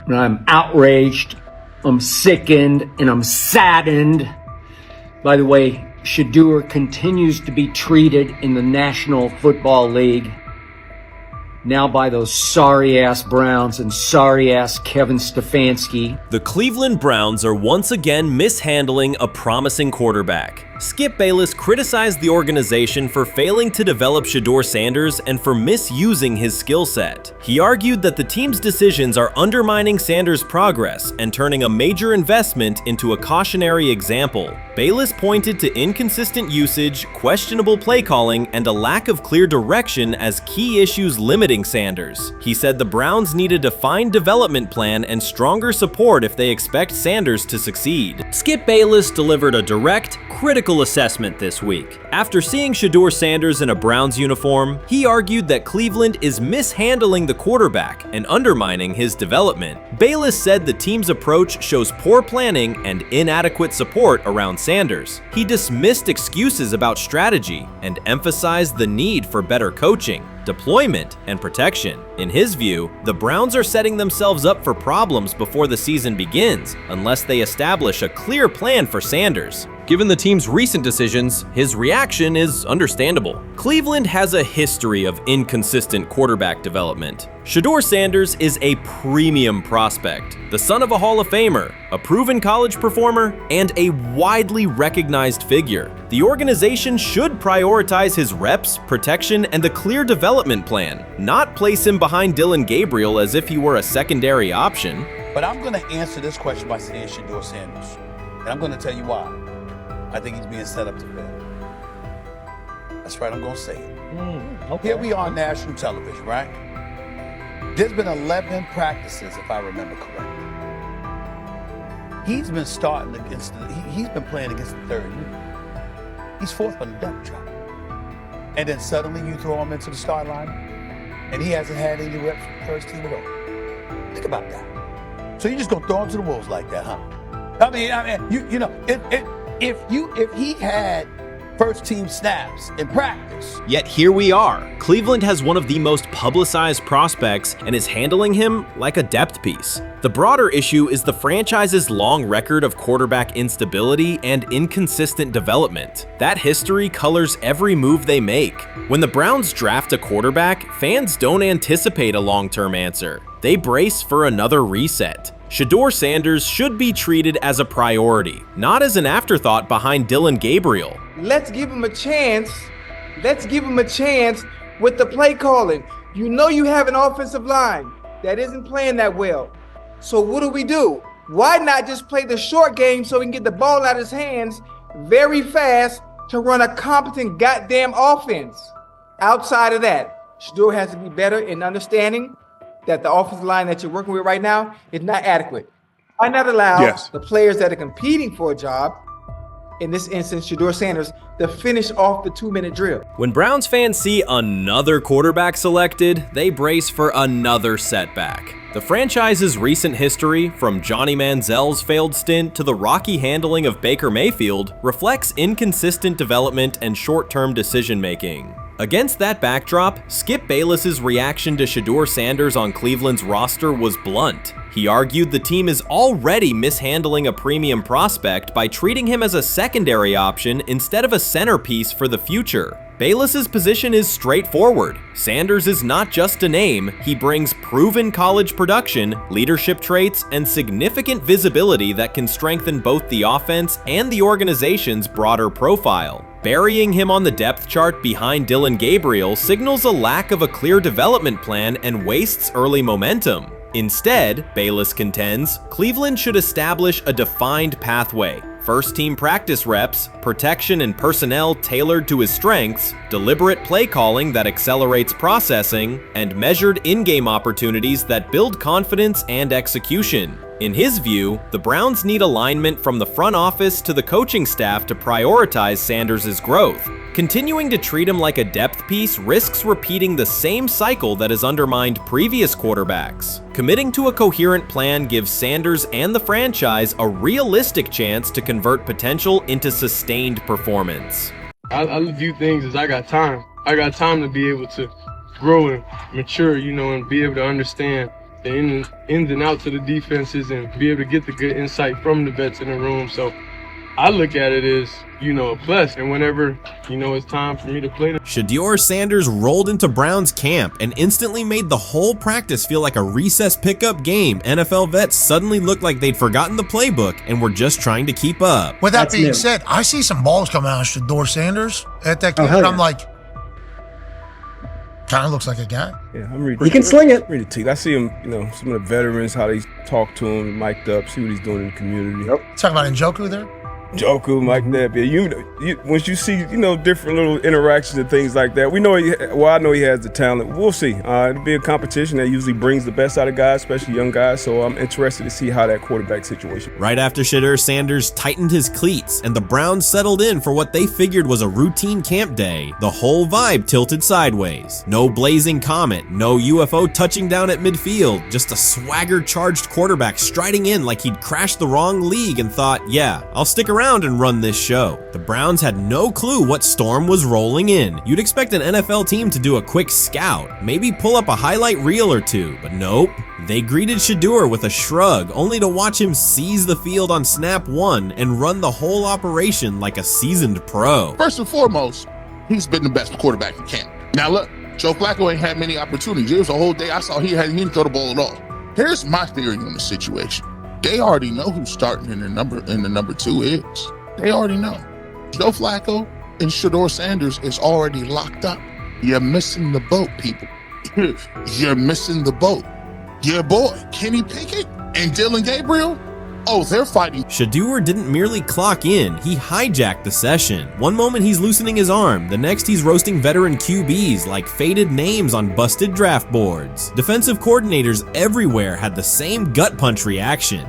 And I'm outraged, I'm sickened, and I'm saddened. By the way, Shedeur continues to be treated in the National Football League now by those sorry-ass Browns and sorry-ass Kevin Stefanski.
The Cleveland Browns are once again mishandling a promising quarterback. Skip Bayless criticized the organization for failing to develop Shedeur Sanders and for misusing his skill set. He argued that the team's decisions are undermining Sanders' progress and turning a major investment into a cautionary example.
Bayless pointed to inconsistent usage, questionable play calling, and a lack of clear direction as key issues limiting Sanders. He said the Browns need a defined development plan and stronger support if they expect Sanders to succeed. Skip Bayless delivered a direct, critical assessment this week. After seeing Shedeur Sanders in a Browns uniform, he argued that Cleveland is mishandling the quarterback and undermining his development. Bayless said the team's approach shows poor planning and inadequate support around Sanders. He dismissed excuses about strategy and emphasized the need for better coaching, deployment, and protection. In his view, the Browns are setting themselves up for problems before the season begins unless they establish a clear plan for Sanders. Given the team's recent decisions, his reaction is understandable. Cleveland has a history of inconsistent quarterback development. Shedeur Sanders is a premium prospect, the son of a Hall of Famer, a proven college performer, and a widely recognized figure. The organization should prioritize his reps, protection, and a clear development plan, not place him behind Dylan Gabriel as if he were a secondary option.
But I'm going to answer this question by saying Shedeur Sanders, and I'm going to tell you why. I think he's being set up to fail. That's right, I'm going to say it. Okay. Here we are on national television, right? There's been 11 practices, if I remember correctly. He's been starting against he's been playing against the third unit. He's fourth on the depth chart. And then suddenly you throw him into the start line, and he hasn't had any reps for the first team at all. Think about that. So you just gonna throw him to the wolves like that, huh? I mean, you know, if he had first team snaps in practice.
Yet here we are. Cleveland has one of the most publicized prospects and is handling him like a depth piece. The broader issue is the franchise's long record of quarterback instability and inconsistent development. That history colors every move they make. When the Browns draft a quarterback, fans don't anticipate a long-term answer. They brace for another reset. Shedeur Sanders should be treated as a priority, not as an afterthought behind Dylan Gabriel.
Let's give him a chance. Let's give him a chance with the play calling. You know you have an offensive line that isn't playing that well. So what do? Why not just play the short game so he can get the ball out of his hands very fast to run a competent goddamn offense? Outside of that, Shedeur has to be better in understanding that the offensive line that you're working with right now is not adequate. Why not allow the players that are competing for a job, in this instance, Shedeur Sanders, to finish off the 2-minute drill?
When Browns fans see another quarterback selected, they brace for another setback. The franchise's recent history, from Johnny Manziel's failed stint to the rocky handling of Baker Mayfield, reflects inconsistent development and short-term decision-making. Against that backdrop, Skip Bayless's reaction to Shedeur Sanders on Cleveland's roster was blunt. He argued the team is already mishandling a premium prospect by treating him as a secondary option instead of a centerpiece for the future. Bayless's position is straightforward. Sanders is not just a name, he brings proven college production, leadership traits, and significant visibility that can strengthen both the offense and the organization's broader profile. Burying him on the depth chart behind Dylan Gabriel signals a lack of a clear development plan and wastes early momentum. Instead, Bayless contends, Cleveland should establish a defined pathway. First-team practice reps, protection and personnel tailored to his strengths, deliberate play calling that accelerates processing, and measured in-game opportunities that build confidence and execution. In his view, the Browns need alignment from the front office to the coaching staff to prioritize Sanders' growth. Continuing to treat him like a depth piece risks repeating the same cycle that has undermined previous quarterbacks. Committing to a coherent plan gives Sanders and the franchise a realistic chance to convert potential into sustained performance.
I view things as I got time. I got time to be able to grow and mature, and be able to understand the ins and outs of the defenses and be able to get the good insight from the vets in the room. So I look at it as, a plus. And whenever, it's time for me to play.
Shedeur Sanders rolled into Browns camp and instantly made the whole practice feel like a recess pickup game. NFL vets suddenly looked like they'd forgotten the playbook and were just trying to keep up.
With that being said, I see some balls coming out of Shedeur Sanders at that camp, and I'm like, kind of looks like a guy.
Yeah, I'm ready.
He can sling it.
Ready to. I see him, some of the veterans, how they talk to him, mic'd up, see what he's doing in the community.
Talking about Njoku there?
Joku, Mike Napier. You once you see, different little interactions and things like that, I know he has the talent. We'll see. It'll be a competition that usually brings the best out of guys, especially young guys. So I'm interested to see how that quarterback situation.
Right after Shedeur Sanders tightened his cleats and the Browns settled in for what they figured was a routine camp day, the whole vibe tilted sideways. No blazing comet, no UFO touching down at midfield, just a swagger-charged quarterback striding in like he'd crashed the wrong league and thought, yeah, I'll stick around and run this show. The Browns had no clue what storm was rolling in. You'd expect an NFL team to do a quick scout, maybe pull up a highlight reel or two, but nope. They greeted Shedeur with a shrug, only to watch him seize the field on snap one and run the whole operation like a seasoned pro.
First and foremost, he's been the best quarterback in camp. Now look, Joe Flacco ain't had many opportunities. There was a whole day I saw he didn't throw the ball at all. Here's my theory on the situation. They already know who's starting in the number 2 is. They already know. Joe Flacco and Shedeur Sanders is already locked up. You're missing the boat, people. You're missing the boat. Your boy, Kenny Pickett and Dylan Gabriel, they're fighting.
Shedeur didn't merely clock in, he hijacked the session. One moment he's loosening his arm, the next he's roasting veteran QBs like faded names on busted draft boards. Defensive coordinators everywhere had the same gut punch reaction.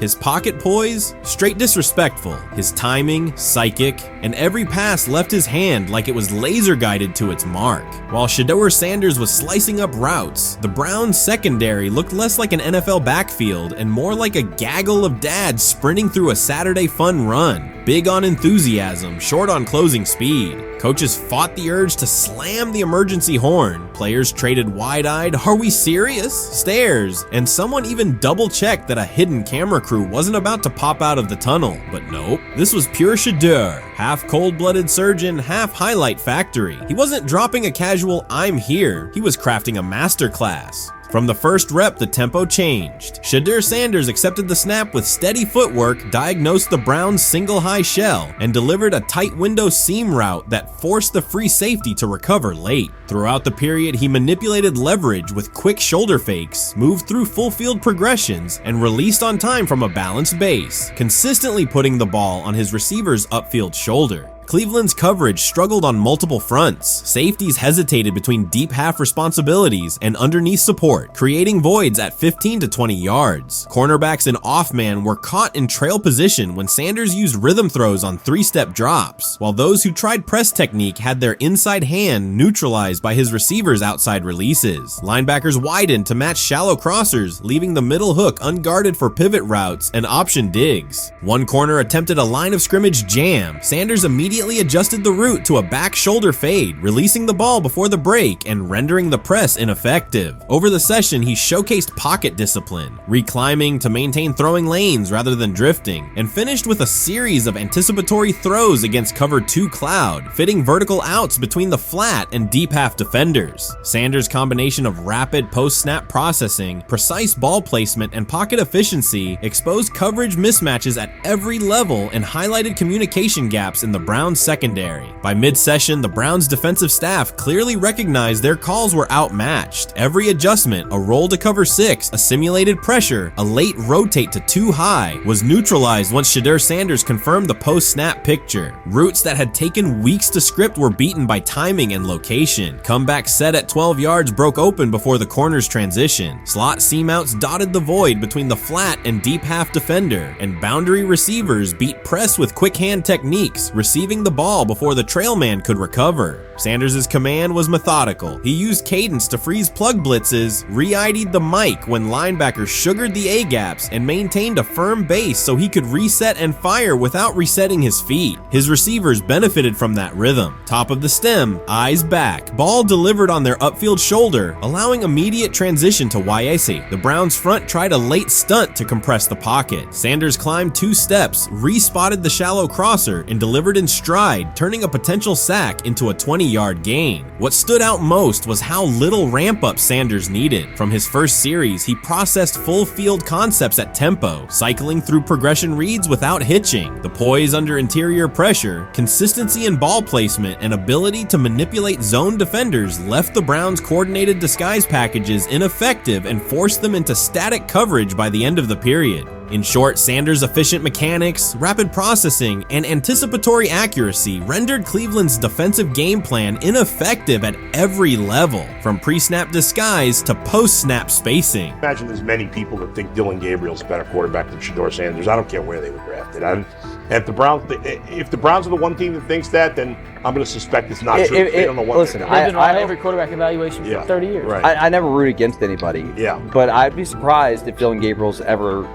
His pocket poise, straight disrespectful. His timing, psychic, and every pass left his hand like it was laser guided to its mark. While Shedeur Sanders was slicing up routes, the Browns secondary looked less like an NFL backfield and more like a gaggle of dads sprinting through a Saturday fun run. Big on enthusiasm, short on closing speed. Coaches fought the urge to slam the emergency horn. Players traded wide-eyed, "Are we serious?" stares, and someone even double-checked that a hidden camera crew wasn't about to pop out of the tunnel. But nope, this was pure Shedeur. Half cold-blooded surgeon, half highlight factory. He wasn't dropping a casual "I'm here," he was crafting a masterclass. From the first rep, the tempo changed. Shedeur Sanders accepted the snap with steady footwork, diagnosed the Browns' single high shell, and delivered a tight window seam route that forced the free safety to recover late. Throughout the period, he manipulated leverage with quick shoulder fakes, moved through full field progressions, and released on time from a balanced base, consistently putting the ball on his receiver's upfield shoulder. Cleveland's coverage struggled on multiple fronts. Safeties hesitated between deep half responsibilities and underneath support, creating voids at 15 to 20 yards. Cornerbacks and off-man were caught in trail position when Sanders used rhythm throws on 3-step drops, while those who tried press technique had their inside hand neutralized by his receivers' outside releases. Linebackers widened to match shallow crossers, leaving the middle hook unguarded for pivot routes and option digs. One corner attempted a line of scrimmage jam. Sanders immediately adjusted the route to a back shoulder fade, releasing the ball before the break and rendering the press ineffective. Over the session, he showcased pocket discipline, reclimbing to maintain throwing lanes rather than drifting, and finished with a series of anticipatory throws against cover 2 cloud, fitting vertical outs between the flat and deep half defenders. Sanders' combination of rapid post-snap processing, precise ball placement, and pocket efficiency exposed coverage mismatches at every level and highlighted communication gaps in the Browns secondary. By mid-session, the Browns defensive staff clearly recognized their calls were outmatched. Every adjustment, a roll to cover 6, a simulated pressure, a late rotate to 2 high, was neutralized once Shedeur Sanders confirmed the post-snap picture. Routes that had taken weeks to script were beaten by timing and location. Comeback set at 12 yards broke open before the corner's transition. Slot seam outs dotted the void between the flat and deep half defender, and boundary receivers beat press with quick hand techniques, receiving the ball before the trail man could recover. Sanders' command was methodical. He used cadence to freeze plug blitzes, re-ID'd the mic when linebackers sugared the A-gaps, and maintained a firm base so he could reset and fire without resetting his feet. His receivers benefited from that rhythm. Top of the stem, eyes back, ball delivered on their upfield shoulder, allowing immediate transition to YAC. The Browns front tried a late stunt to compress the pocket. Sanders climbed 2 steps, re-spotted the shallow crosser, and delivered in stride, turning a potential sack into a 20-yard gain. What stood out most was how little ramp-up Sanders needed. From his first series, he processed full-field concepts at tempo, cycling through progression reads without hitching. The poise under interior pressure, consistency in ball placement, and ability to manipulate zone defenders left the Browns' coordinated disguise packages ineffective and forced them into static coverage by the end of the period.
In short, Sanders' efficient mechanics, rapid processing, and anticipatory accuracy rendered Cleveland's defensive game plan ineffective at every level, from pre-snap disguise to post-snap spacing.
Imagine there's many people that think Dylan Gabriel's a better quarterback than Shedeur Sanders. I don't care where they were drafted. If the Browns are the one team that thinks that, then I'm going to suspect it's not true. They don't know what.
Listen, I've been on every quarterback evaluation for 30 years.
Right.
I never root against anybody.
Yeah.
But I'd be surprised if Dylan Gabriel's ever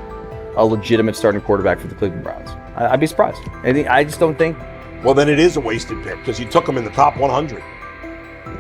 a legitimate starting quarterback for the Cleveland Browns. I'd be surprised. I just don't think.
Well, then it is a wasted pick because you took him in the top 100.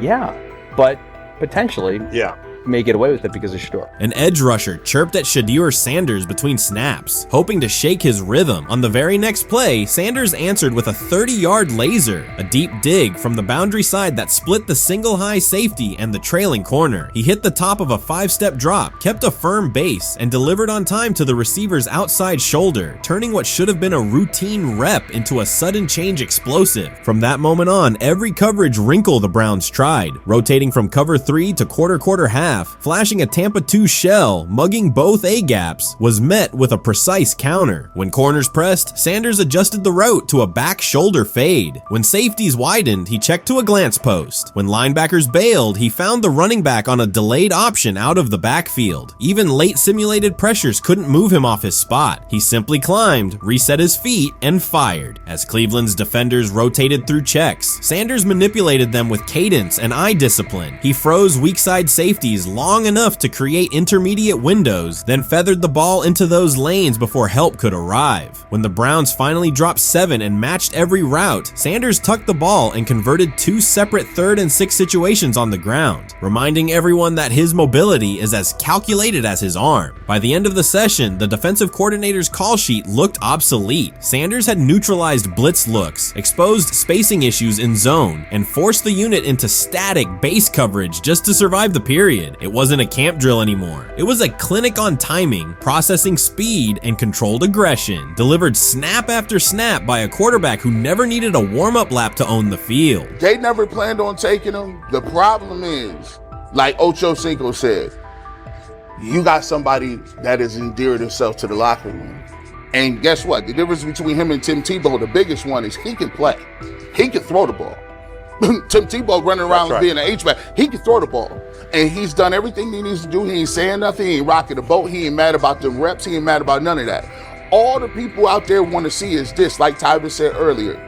Yeah, but potentially.
Yeah.
May get away with it because of Shedeur.
An edge rusher chirped at Shedeur Sanders between snaps, hoping to shake his rhythm. On the very next play, Sanders answered with a 30-yard laser, a deep dig from the boundary side that split the single high safety and the trailing corner. He hit the top of a 5-step drop, kept a firm base, and delivered on time to the receiver's outside shoulder, turning what should have been a routine rep into a sudden change explosive. From that moment on, every coverage wrinkle the Browns tried, rotating from cover 3 to quarter half, flashing a Tampa 2 shell, mugging both A-gaps, was met with a precise counter. When corners pressed, Sanders adjusted the route to a back shoulder fade. When safeties widened, he checked to a glance post. When linebackers bailed, he found the running back on a delayed option out of the backfield. Even late simulated pressures couldn't move him off his spot. He simply climbed, reset his feet, and fired. As Cleveland's defenders rotated through checks, Sanders manipulated them with cadence and eye discipline. He froze weak side safeties long enough to create intermediate windows, then feathered the ball into those lanes before help could arrive. When the Browns finally dropped 7 and matched every route, Sanders tucked the ball and converted 2 separate 3rd and 6 situations on the ground, reminding everyone that his mobility is as calculated as his arm. By the end of the session, the defensive coordinator's call sheet looked obsolete. Sanders had neutralized blitz looks, exposed spacing issues in zone, and forced the unit into static base coverage just to survive the period. It wasn't a camp drill anymore. It was a clinic on timing, processing speed, and controlled aggression, delivered snap after snap by a quarterback who never needed a warm-up lap to own the field.
They never planned on taking him. The problem is, like Ocho Cinco said, you got somebody that has endeared himself to the locker room. And guess what? The difference between him and Tim Tebow, the biggest one, is he can play. He can throw the ball. Tim Tebow running around being an H-back, he can throw the ball. And he's done everything he needs to do. He ain't saying nothing. He ain't rocking the boat. He ain't mad about the reps. He ain't mad about none of that. All the people out there want to see is this, like Tyler said earlier.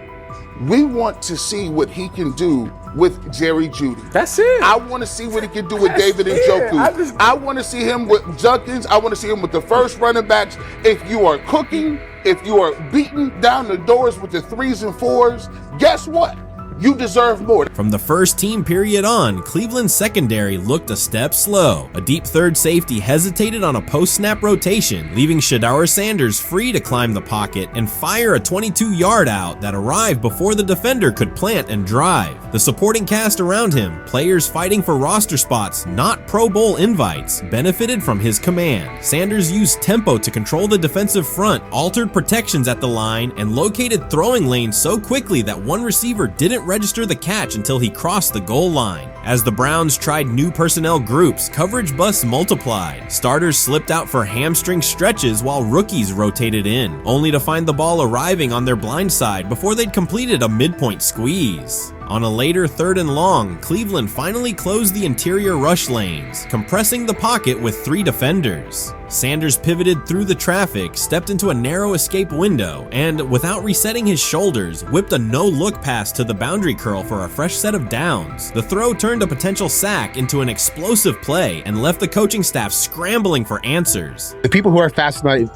We want to see what he can do with Jerry Jeudy.
That's it.
I want to see what he can do with David Njoku. I want to see him with Junkins. I want to see him with the first running backs. If you are cooking, if you are beating down the doors with the 3s and 4s, guess what? You deserve more.
From the first team period on, Cleveland's secondary looked a step slow. A deep third safety hesitated on a post-snap rotation, leaving Shedeur Sanders free to climb the pocket and fire a 22-yard out that arrived before the defender could plant and drive. The supporting cast around him, players fighting for roster spots, not Pro Bowl invites, benefited from his command. Sanders used tempo to control the defensive front, altered protections at the line, and located throwing lanes so quickly that one receiver didn't register the catch until he crossed the goal line. As the Browns tried new personnel groups, coverage busts multiplied. Starters slipped out for hamstring stretches while rookies rotated in, only to find the ball arriving on their blind side before they'd completed a midpoint squeeze. On a later 3rd and long, Cleveland finally closed the interior rush lanes, compressing the pocket with 3 defenders. Sanders pivoted through the traffic, stepped into a narrow escape window, and, without resetting his shoulders, whipped a no-look pass to the boundary curl for a fresh set of downs. The throw turned a potential sack into an explosive play and left the coaching staff scrambling for answers.
The people who are fascinated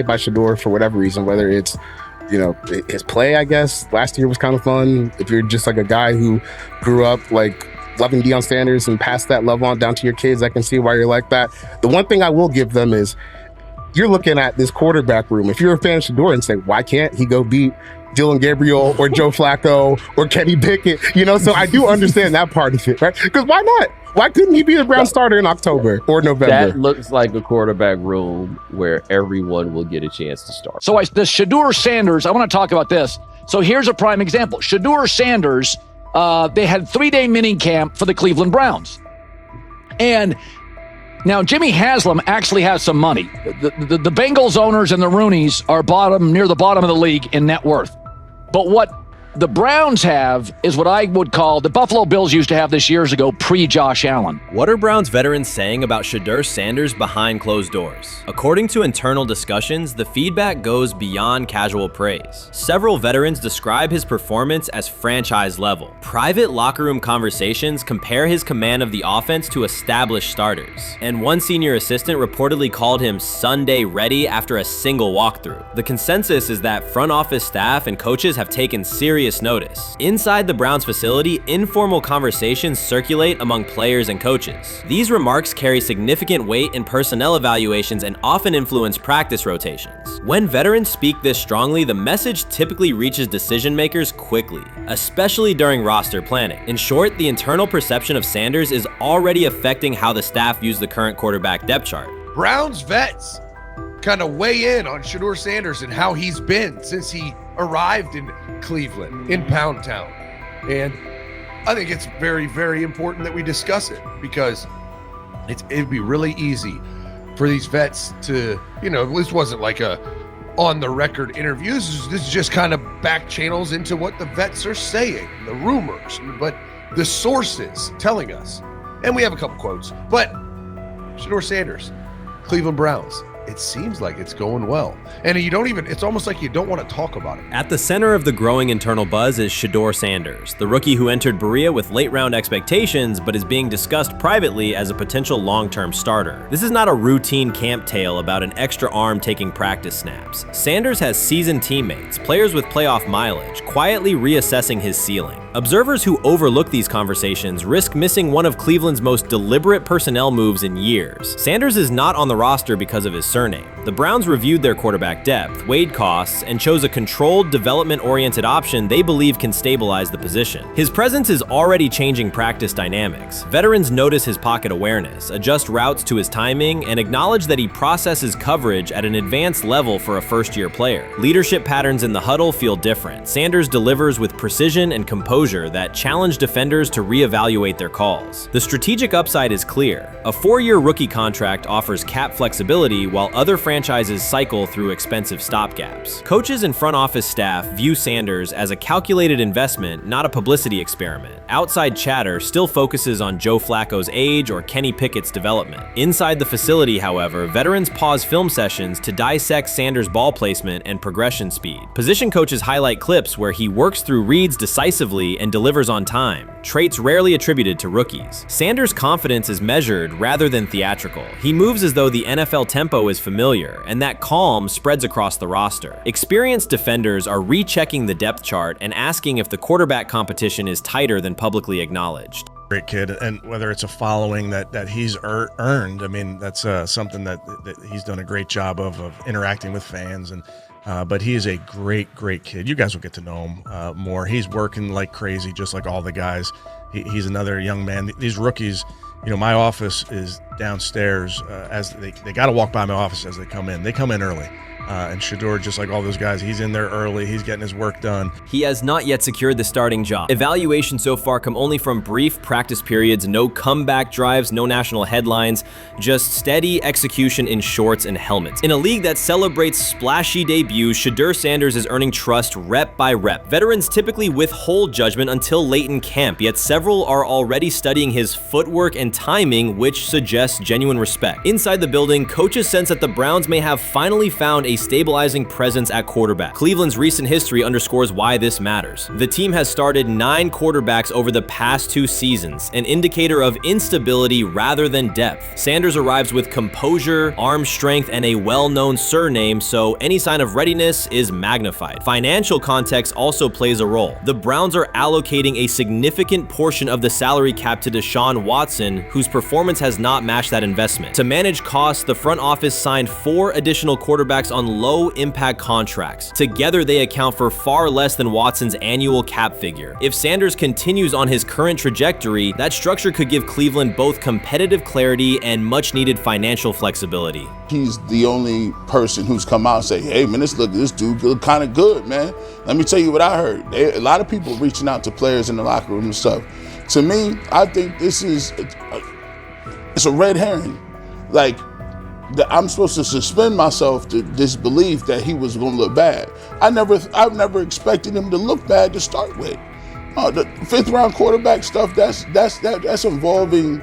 by Shedeur for whatever reason, whether it's his play, I guess, last year was kind of fun. If you're just like a guy who grew up like loving Deion Sanders and passed that love on down to your kids, I can see why you're like that. The one thing I will give them is you're looking at this quarterback room. If you're a fan of Shedeur and say, why can't he go beat Dylan Gabriel or Joe Flacco or Kenny Pickett? So I do understand that part of it, right? Because why not? Why couldn't he be a Brown starter in October or November?
That looks like a quarterback room where everyone will get a chance to start.
So the Shedeur Sanders, I want to talk about this. So here's a prime example. Shedeur Sanders, they had 3-day mini camp for the Cleveland Browns. And Now, Jimmy Haslam actually has some money. The Bengals owners and the Rooneys are near the bottom of the league in net worth. But what the Browns have is what I would call the Buffalo Bills used to have this years ago, pre-Josh Allen.
What are Browns veterans saying about Shedeur Sanders behind closed doors? According to internal discussions, the feedback goes beyond casual praise. Several veterans describe his performance as franchise level. Private locker room conversations compare his command of the offense to established starters. And one senior assistant reportedly called him Sunday ready after a single walkthrough. The consensus is that front office staff and coaches have taken serious notice. Inside the Browns facility, informal conversations circulate among players and coaches. These remarks carry significant weight in personnel evaluations and often influence practice rotations. When veterans speak this strongly, the message typically reaches decision makers quickly, especially during roster planning. In short, the internal perception of Sanders is already affecting how the staff views the current quarterback depth chart.
Browns vets kind of weigh in on Shedeur Sanders and how he's been since he arrived in Cleveland, in Pound Town. And I think it's very, very important that we discuss it, because it'd be really easy for these vets to, this wasn't like a on the record interviews. This is just kind of back channels into what the vets are saying, the rumors, but the sources telling us. And we have a couple quotes, but Shedeur Sanders, Cleveland Browns, it seems like it's going well. And it's almost like you don't want to talk about it.
At the center of the growing internal buzz is Shedeur Sanders, the rookie who entered Berea with late-round expectations but is being discussed privately as a potential long-term starter. This is not a routine camp tale about an extra arm taking practice snaps. Sanders has seasoned teammates, players with playoff mileage, quietly reassessing his ceiling. Observers who overlook these conversations risk missing one of Cleveland's most deliberate personnel moves in years. Sanders is not on the roster because of his surname. The Browns reviewed their quarterback depth, weighed costs, and chose a controlled, development-oriented option they believe can stabilize the position. His presence is already changing practice dynamics. Veterans notice his pocket awareness, adjust routes to his timing, and acknowledge that he processes coverage at an advanced level for a first-year player. Leadership patterns in the huddle feel different. Sanders delivers with precision and composure that challenge defenders to reevaluate their calls. The strategic upside is clear. A 4-year rookie contract offers cap flexibility while other franchises cycle through expensive stopgaps. Coaches and front office staff view Sanders as a calculated investment, not a publicity experiment. Outside chatter still focuses on Joe Flacco's age or Kenny Pickett's development. Inside the facility, however, veterans pause film sessions to dissect Sanders' ball placement and progression speed. Position coaches highlight clips where he works through reads decisively and delivers on time, traits rarely attributed to rookies. Sanders' confidence is measured rather than theatrical. He moves as though the NFL tempo is familiar, and that calm spreads across the roster. Experienced defenders are rechecking the depth chart and asking if the quarterback competition is tighter than publicly acknowledged.
Great kid, and whether it's a following that he's earned, I mean, that's something that he's done a great job of interacting with fans. And but he is a great kid. You guys will get to know him more. He's working like crazy, just like all the guys. He's another young man. These rookies, my office is downstairs. As they got to walk by my office as they come in. They come in early. And Shedeur, just like all those guys, he's in there early. He's getting his work done.
He has not yet secured the starting job. Evaluations so far come only from brief practice periods, no comeback drives, no national headlines, just steady execution in shorts and helmets. In a league that celebrates splashy debuts, Shedeur Sanders is earning trust rep by rep. Veterans typically withhold judgment until late in camp, yet several are already studying his footwork and timing, which suggests genuine respect. Inside the building, coaches sense that the Browns may have finally found a stabilizing presence at quarterback. Cleveland's recent history underscores why this matters. The team has started 9 quarterbacks over the past 2 seasons, an indicator of instability rather than depth. Sanders arrives with composure, arm strength, and a well-known surname, so any sign of readiness is magnified. Financial context also plays a role. The Browns are allocating a significant portion of the salary cap to Deshaun Watson, whose performance has not matched that investment. To manage costs, the front office signed 4 additional quarterbacks on low-impact contracts. Together, they account for far less than Watson's annual cap figure. If Sanders continues on his current trajectory, that structure could give Cleveland both competitive clarity and much-needed financial flexibility.
He's the only person who's come out and say, hey, man, this dude look kind of good, man. Let me tell you what I heard. A lot of people reaching out to players in the locker room and stuff. To me, I think this is it's a red herring. like, I'm supposed to suspend myself to disbelief that he was going to look bad. I've never expected him to look bad to start with. The 5th round quarterback stuff, that's involving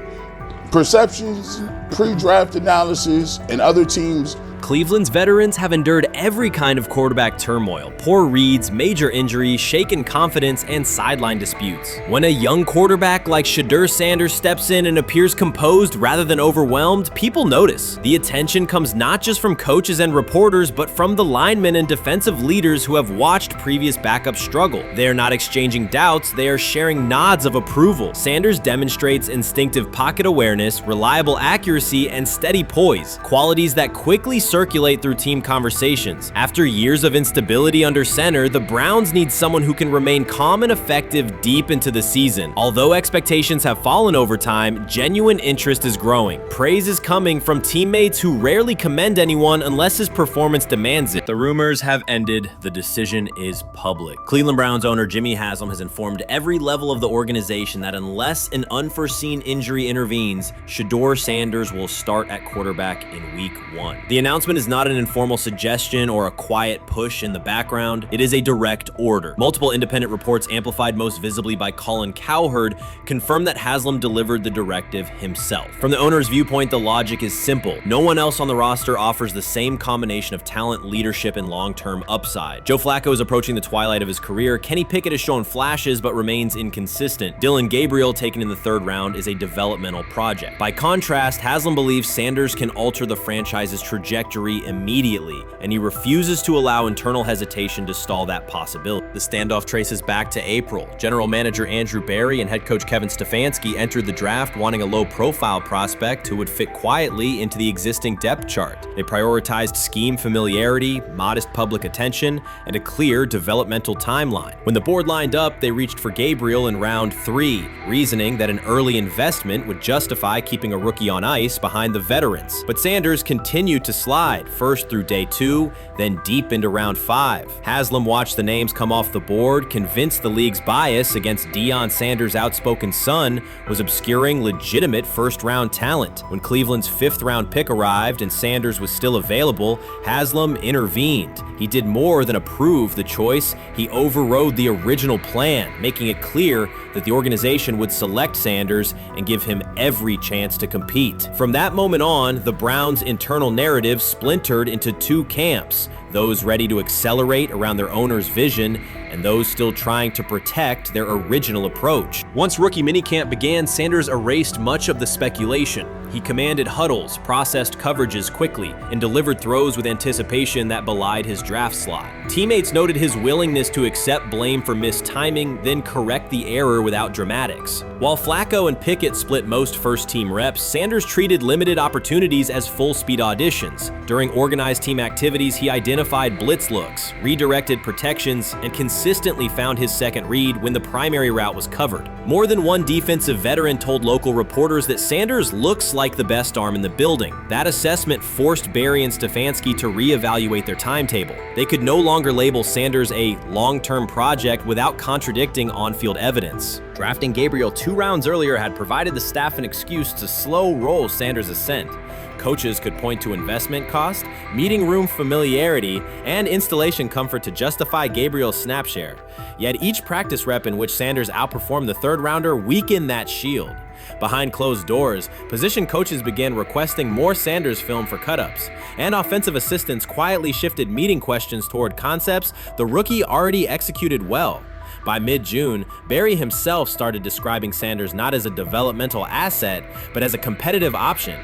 perceptions, pre-draft analysis, and other teams.
Cleveland's veterans have endured every kind of quarterback turmoil, poor reads, major injuries, shaken confidence, and sideline disputes. When a young quarterback like Shedeur Sanders steps in and appears composed rather than overwhelmed, people notice. The attention comes not just from coaches and reporters, but from the linemen and defensive leaders who have watched previous backups struggle. They are not exchanging doubts, they are sharing nods of approval. Sanders demonstrates instinctive pocket awareness, reliable accuracy, and steady poise, qualities that quickly circulate through team conversations. After years of instability under center, the Browns need someone who can remain calm and effective deep into the season. Although expectations have fallen over time, genuine interest is growing. Praise is coming from teammates who rarely commend anyone unless his performance demands it. The rumors have ended. The decision is public. Cleveland Browns owner Jimmy Haslam has informed every level of the organization that unless an unforeseen injury intervenes, Shedeur Sanders will start at quarterback in week 1. The announcement is not an informal suggestion or a quiet push in the background. It is a direct order. Multiple independent reports, amplified most visibly by Colin Cowherd, confirm that Haslam delivered the directive himself. From the owner's viewpoint, the logic is simple. No one else on the roster offers the same combination of talent, leadership, and long-term upside. Joe Flacco is approaching the twilight of his career. Kenny Pickett has shown flashes but remains inconsistent. Dillon Gabriel, taken in the 3rd round, is a developmental project. By contrast, Haslam believes Sanders can alter the franchise's trajectory immediately, and he refuses to allow internal hesitation to stall that possibility. The standoff traces back to April. General manager Andrew Berry and head coach Kevin Stefanski entered the draft wanting a low-profile prospect who would fit quietly into the existing depth chart. They prioritized scheme familiarity, modest public attention, and a clear developmental timeline. When the board lined up, they reached for Gabriel in round 3, reasoning that an early investment would justify keeping a rookie on ice behind the veterans. But Sanders continued to slide, first through day 2, then deep into round 5. Haslam watched the names come off the board, convinced the league's bias against Deion Sanders' outspoken son was obscuring legitimate first-round talent. When Cleveland's 5th-round pick arrived and Sanders was still available, Haslam intervened. He did more than approve the choice, he overrode the original plan, making it clear that the organization would select Sanders and give him every chance to compete. From that moment on, the Browns' internal narrative splintered into 2 camps, those ready to accelerate around their owner's vision and those still trying to protect their original approach. Once rookie minicamp began, Sanders erased much of the speculation. He commanded huddles, processed coverages quickly, and delivered throws with anticipation that belied his draft slot. Teammates noted his willingness to accept blame for missed timing, then correct the error without dramatics. While Flacco and Pickett split most first-team reps, Sanders treated limited opportunities as full-speed auditions. During organized team activities, he identified blitz looks, redirected protections, and consistently found his second read when the primary route was covered. More than one defensive veteran told local reporters that Sanders looks like the best arm in the building. That assessment forced Berry and Stefanski to reevaluate their timetable. They could no longer label Sanders a long-term project without contradicting on-field evidence. Drafting Gabriel 2 rounds earlier had provided the staff an excuse to slow roll Sanders' ascent. Coaches could point to investment cost, meeting room familiarity, and installation comfort to justify Gabriel's snap share. Yet each practice rep in which Sanders outperformed the 3rd rounder weakened that shield. Behind closed doors, position coaches began requesting more Sanders film for cut-ups, and offensive assistants quietly shifted meeting questions toward concepts the rookie already executed well. By mid-June, Berry himself started describing Sanders not as a developmental asset, but as a competitive option.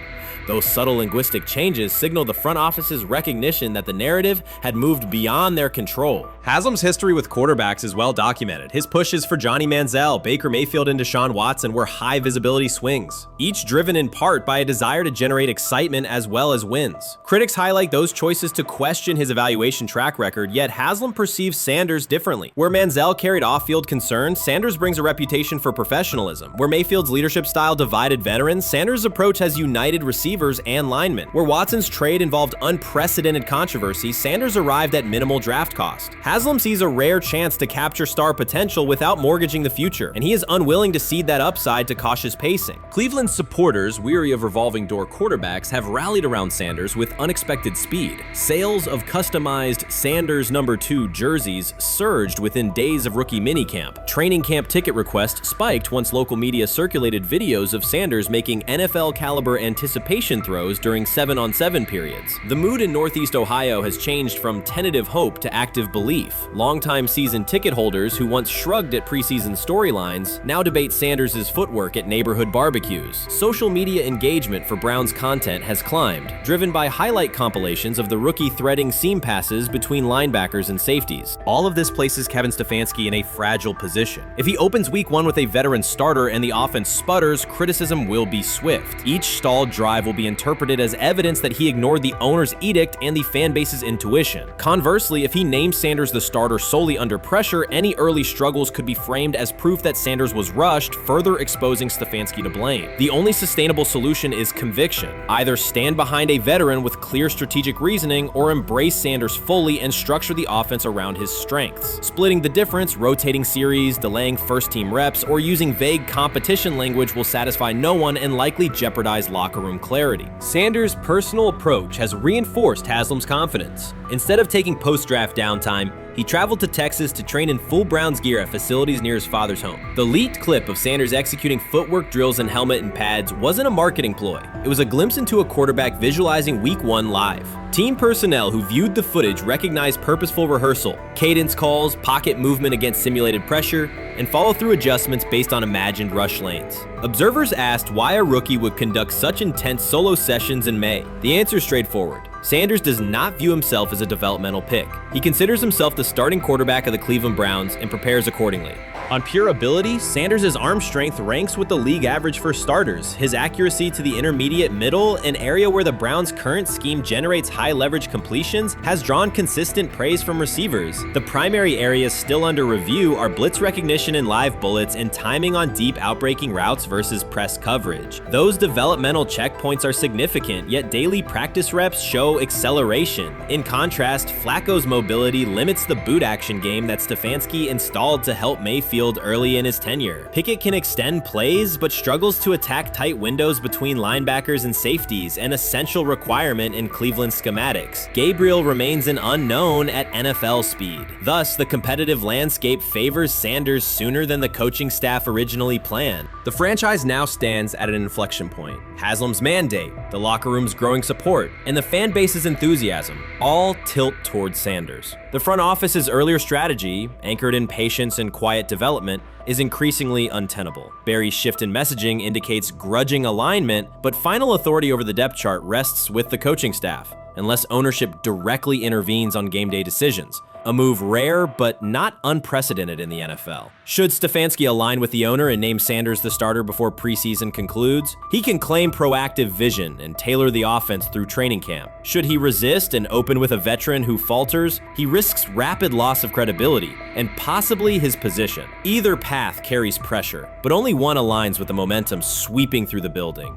Those subtle linguistic changes signal the front office's recognition that the narrative had moved beyond their control. Haslam's history with quarterbacks is well documented. His pushes for Johnny Manziel, Baker Mayfield, and Deshaun Watson were high-visibility swings, each driven in part by a desire to generate excitement as well as wins. Critics highlight those choices to question his evaluation track record, yet Haslam perceives Sanders differently. Where Manziel carried off-field concerns, Sanders brings a reputation for professionalism. Where Mayfield's leadership style divided veterans, Sanders' approach has united receivers and linemen. Where Watson's trade involved unprecedented controversy, Sanders arrived at minimal draft cost. Haslam sees a rare chance to capture star potential without mortgaging the future, and he is unwilling to cede that upside to cautious pacing. Cleveland's supporters, weary of revolving door quarterbacks, have rallied around Sanders with unexpected speed. Sales of customized Sanders number 2 jerseys surged within days of rookie minicamp. Training camp ticket requests spiked once local media circulated videos of Sanders making NFL-caliber anticipation throws during 7-on-7 periods. The mood in Northeast Ohio has changed from tentative hope to active belief. Longtime season ticket holders who once shrugged at preseason storylines now debate Sanders' footwork at neighborhood barbecues. Social media engagement for Brown's content has climbed, driven by highlight compilations of the rookie threading seam passes between linebackers and safeties. All of this places Kevin Stefanski in a fragile position. If he opens week 1 with a veteran starter and the offense sputters, criticism will be swift. Each stalled drive will be interpreted as evidence that he ignored the owner's edict and the fan base's intuition. Conversely, if he names Sanders the starter solely under pressure, any early struggles could be framed as proof that Sanders was rushed, further exposing Stefanski to blame. The only sustainable solution is conviction. Either stand behind a veteran with clear strategic reasoning or embrace Sanders fully and structure the offense around his strengths. Splitting the difference, rotating series, delaying first-team reps, or using vague competition language will satisfy no one and likely jeopardize locker room clarity. Sanders' personal approach has reinforced Haslam's confidence. Instead of taking post-draft downtime, he traveled to Texas to train in full Browns gear at facilities near his father's home. The leaked clip of Sanders executing footwork drills in helmet and pads wasn't a marketing ploy. It was a glimpse into a quarterback visualizing Week 1 live. Team personnel who viewed the footage recognized purposeful rehearsal, cadence calls, pocket movement against simulated pressure, and follow-through adjustments based on imagined rush lanes. Observers asked why a rookie would conduct such intense solo sessions in May. The answer is straightforward. Sanders does not view himself as a developmental pick. He considers himself the starting quarterback of the Cleveland Browns and prepares accordingly. On pure ability, Sanders' arm strength ranks with the league average for starters. His accuracy to the intermediate middle, an area where the Browns' current scheme generates high leverage completions, has drawn consistent praise from receivers. The primary areas still under review are blitz recognition and live bullets and timing on deep outbreaking routes versus press coverage. Those developmental checkpoints are significant, yet daily practice reps show acceleration. In contrast, Flacco's mobility limits the boot action game that Stefanski installed to help Mayfield early in his tenure. Pickett can extend plays, but struggles to attack tight windows between linebackers and safeties, an essential requirement in Cleveland schematics. Gabriel remains an unknown at NFL speed. Thus, the competitive landscape favors Sanders sooner than the coaching staff originally planned. The franchise now stands at an inflection point. Haslam's mandate, the locker room's growing support, and the fan base's enthusiasm all tilt towards Sanders. The front office's earlier strategy, anchored in patience and quiet development, is increasingly untenable. Barry's shift in messaging indicates grudging alignment, but final authority over the depth chart rests with the coaching staff, unless ownership directly intervenes on game day decisions. A move rare but not unprecedented in the NFL. Should Stefanski align with the owner and name Sanders the starter before preseason concludes, he can claim proactive vision and tailor the offense through training camp. Should he resist and open with a veteran who falters, he risks rapid loss of credibility and possibly his position. Either path carries pressure, but only one aligns with the momentum sweeping through the building.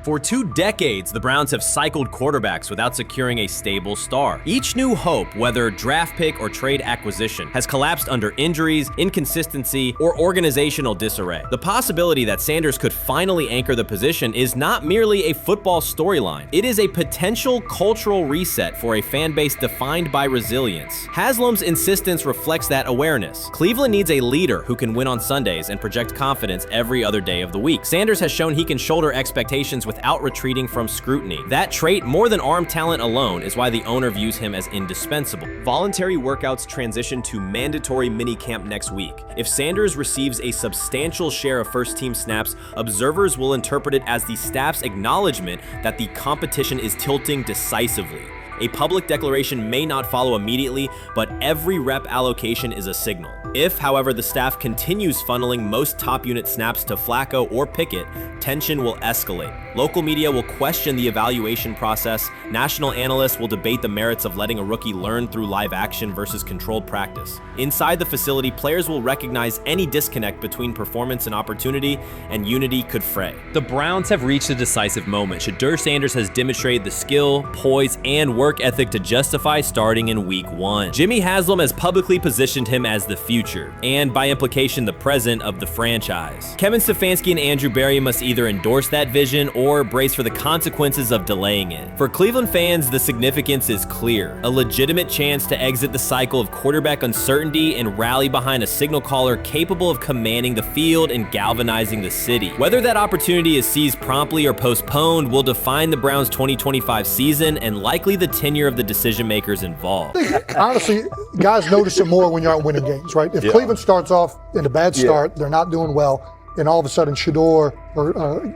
For 2 decades, the Browns have cycled quarterbacks without securing a stable star. Each new hope, whether draft pick or trade acquisition, has collapsed under injuries, inconsistency, or organizational disarray. The possibility that Sanders could finally anchor the position is not merely a football storyline. It is a potential cultural reset for a fan base defined by resilience. Haslam's insistence reflects that awareness. Cleveland needs a leader who can win on Sundays and project confidence every other day of the week. Sanders has shown he can shoulder expectations without retreating from scrutiny. That trait, more than arm talent alone, is why the owner views him as indispensable. Voluntary workouts transition to mandatory minicamp next week. If Sanders receives a substantial share of first-team snaps, observers will interpret it as the staff's acknowledgement that the competition is tilting decisively. A public declaration may not follow immediately, but every rep allocation is a signal. If, however, the staff continues funneling most top unit snaps to Flacco or Pickett, tension will escalate. Local media will question the evaluation process. National analysts will debate the merits of letting a rookie learn through live action versus controlled practice. Inside the facility, players will recognize any disconnect between performance and opportunity, and unity could fray. The Browns have reached a decisive moment. Shedeur Sanders has demonstrated the skill, poise, and work
work ethic to justify starting in week 1. Jimmy Haslam has publicly positioned him as the future, and by implication the present of the franchise. Kevin Stefanski and Andrew Berry must either endorse that vision or brace for the consequences of delaying it. For Cleveland fans, the significance is clear. A legitimate chance to exit the cycle of quarterback uncertainty and rally behind a signal caller capable of commanding the field and galvanizing the city. Whether that opportunity is seized promptly or postponed will define the Browns' 2025 season and likely the tenure of the decision makers involved.
Honestly, guys notice it more when you're out winning games, right? If Cleveland starts off in a bad start, they're not doing well, and all of a sudden Shedeur or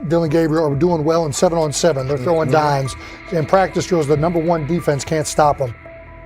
Dylan Gabriel are doing well in 7-on-7. They're throwing dimes. And practice drills, the number one defense can't stop them.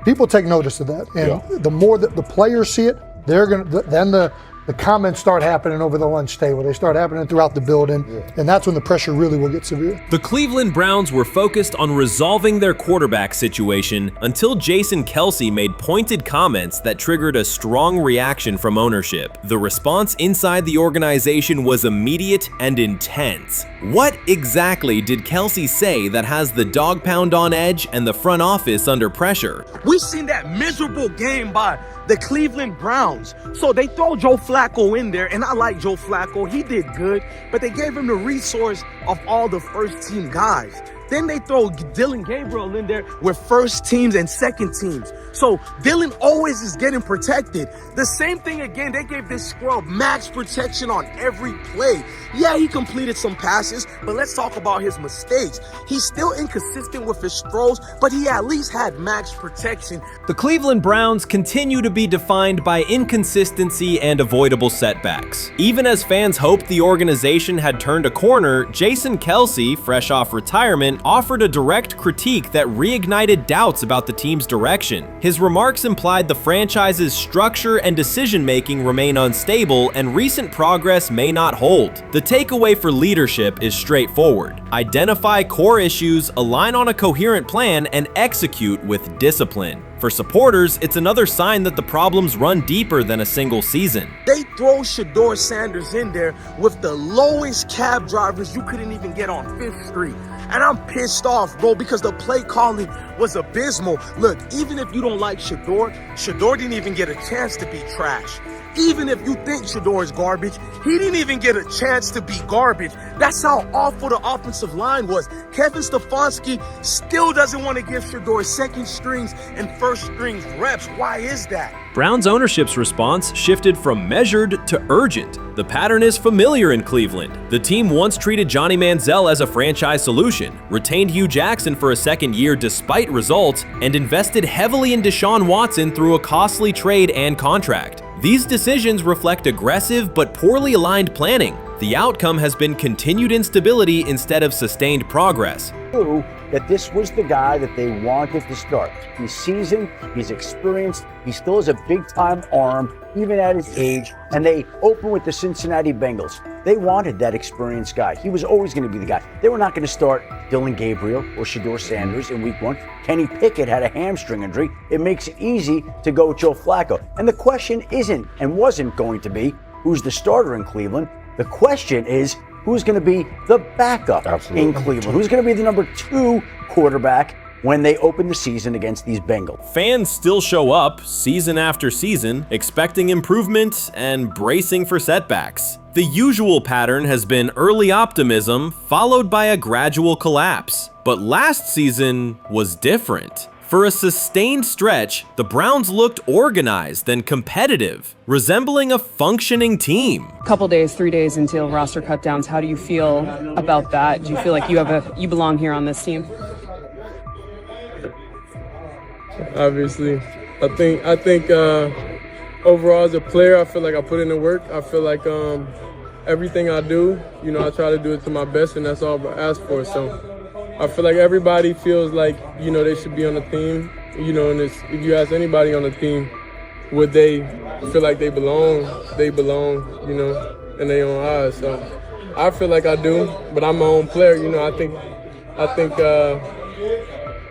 People take notice of that. And the more that the players see it, they're going to, then the comments start happening over the lunch table. They start happening throughout the building, and that's when the pressure really will get severe.
The Cleveland Browns were focused on resolving their quarterback situation until Jason Kelce made pointed comments that triggered a strong reaction from ownership. The response inside the organization was immediate and intense. What exactly did Kelce say that has the dog pound on edge and the front office under pressure?
We've seen that miserable game by the Cleveland Browns. So they throw Joe Flacco in there, and I like Joe Flacco. He did good, but they gave him the resource of all the first-team guys. Then they throw Dylan Gabriel in there with first teams and second teams. So Dylan always is getting protected. The same thing again, they gave this scrub max protection on every play. Yeah, he completed some passes, but let's talk about his mistakes. He's still inconsistent with his throws, but he at least had max protection.
The Cleveland Browns continue to be defined by inconsistency and avoidable setbacks. Even as fans hoped the organization had turned a corner, Jason Kelce, fresh off retirement, offered a direct critique that reignited doubts about the team's direction. His remarks implied the franchise's structure and decision-making remain unstable and recent progress may not hold. The takeaway for leadership is straightforward. Identify core issues, align on a coherent plan, and execute with discipline. For supporters, it's another sign that the problems run deeper than a single season.
They throw Shedeur Sanders in there with the lowest cab drivers you couldn't even get on 5th Street. And I'm pissed off, bro, because the play calling was abysmal. Look, even if you don't like Shedeur, Shedeur didn't even get a chance to be trash. Even if you think Shedeur is garbage, he didn't even get a chance to be garbage. That's how awful the offensive line was. Kevin Stefanski still doesn't want to give Shedeur second strings and first strings reps. Why is that?
Browns ownership's response shifted from measured to urgent. The pattern is familiar in Cleveland. The team once treated Johnny Manziel as a franchise solution, retained Hugh Jackson for a second year despite results, and invested heavily in Deshaun Watson through a costly trade and contract. These decisions reflect aggressive but poorly aligned planning. The outcome has been continued instability instead of sustained progress.
That this was the guy that they wanted to start. He's seasoned, he's experienced, he still has a big-time arm, even at his age, and they open with the Cincinnati Bengals. They wanted that experienced guy. He was always going to be the guy. They were not going to start Dylan Gabriel or Shedeur Sanders in week 1. Kenny Pickett had a hamstring injury. It makes it easy to go with Joe Flacco. And the question isn't and wasn't going to be who's the starter in Cleveland. The question is, who's going to be the backup in Cleveland? Who's going to be the number 2 quarterback when they open the season against these Bengals?
Fans still show up season after season, expecting improvement and bracing for setbacks. The usual pattern has been early optimism followed by a gradual collapse. But last season was different. For a sustained stretch, the Browns looked organized and competitive, resembling a functioning team.
Couple days, 3 days until roster cutdowns, how do you feel about that? Do you feel like you belong here on this team?
Obviously, I think overall as a player, I feel like I put in the work. I feel like everything I do, I try to do it to my best, and that's all I ask for. So I feel like everybody feels like, they should be on the team, and if you ask anybody on the team, would they feel like they belong, in their own eyes. So I feel like I do, but I'm my own player, I think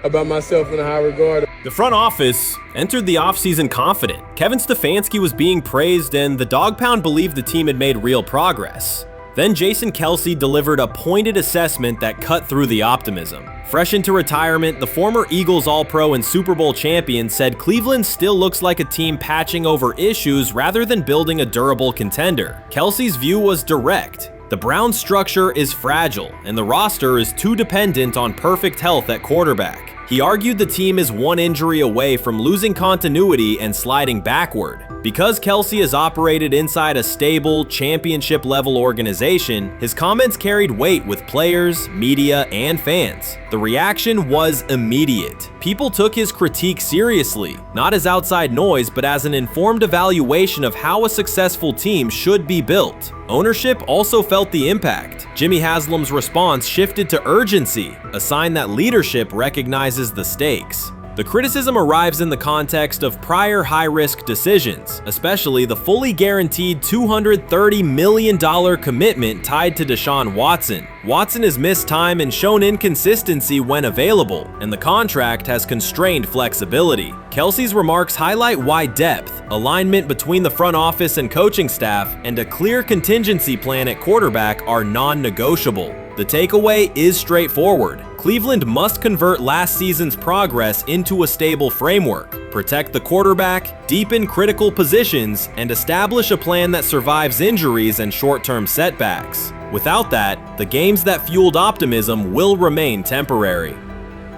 about myself in a high regard.
The front office entered the offseason confident. Kevin Stefanski was being praised and the Dog Pound believed the team had made real progress.
Then Jason Kelce delivered a pointed assessment that cut through the optimism. Fresh into retirement, the former Eagles All-Pro and Super Bowl champion said Cleveland still looks like a team patching over issues rather than building a durable contender. Kelce's view was direct. The Browns' structure is fragile, and the roster is too dependent on perfect health at quarterback. He argued the team is one injury away from losing continuity and sliding backward. Because Kelce has operated inside a stable, championship-level organization, his comments carried weight with players, media, and fans. The reaction was immediate. People took his critique seriously, not as outside noise, but as an informed evaluation of how a successful team should be built. Ownership also felt the impact. Jimmy Haslam's response shifted to urgency, a sign that leadership recognizes the stakes. The criticism arrives in the context of prior high-risk decisions, especially the fully guaranteed $230 million commitment tied to Deshaun Watson. Watson has missed time and shown inconsistency when available, and the contract has constrained flexibility. Kelce's remarks highlight why depth, alignment between the front office and coaching staff, and a clear contingency plan at quarterback are non-negotiable. The takeaway is straightforward. Cleveland must convert last season's progress into a stable framework, protect the quarterback, deepen critical positions, and establish a plan that survives injuries and short-term setbacks. Without that, the games that fueled optimism will remain temporary.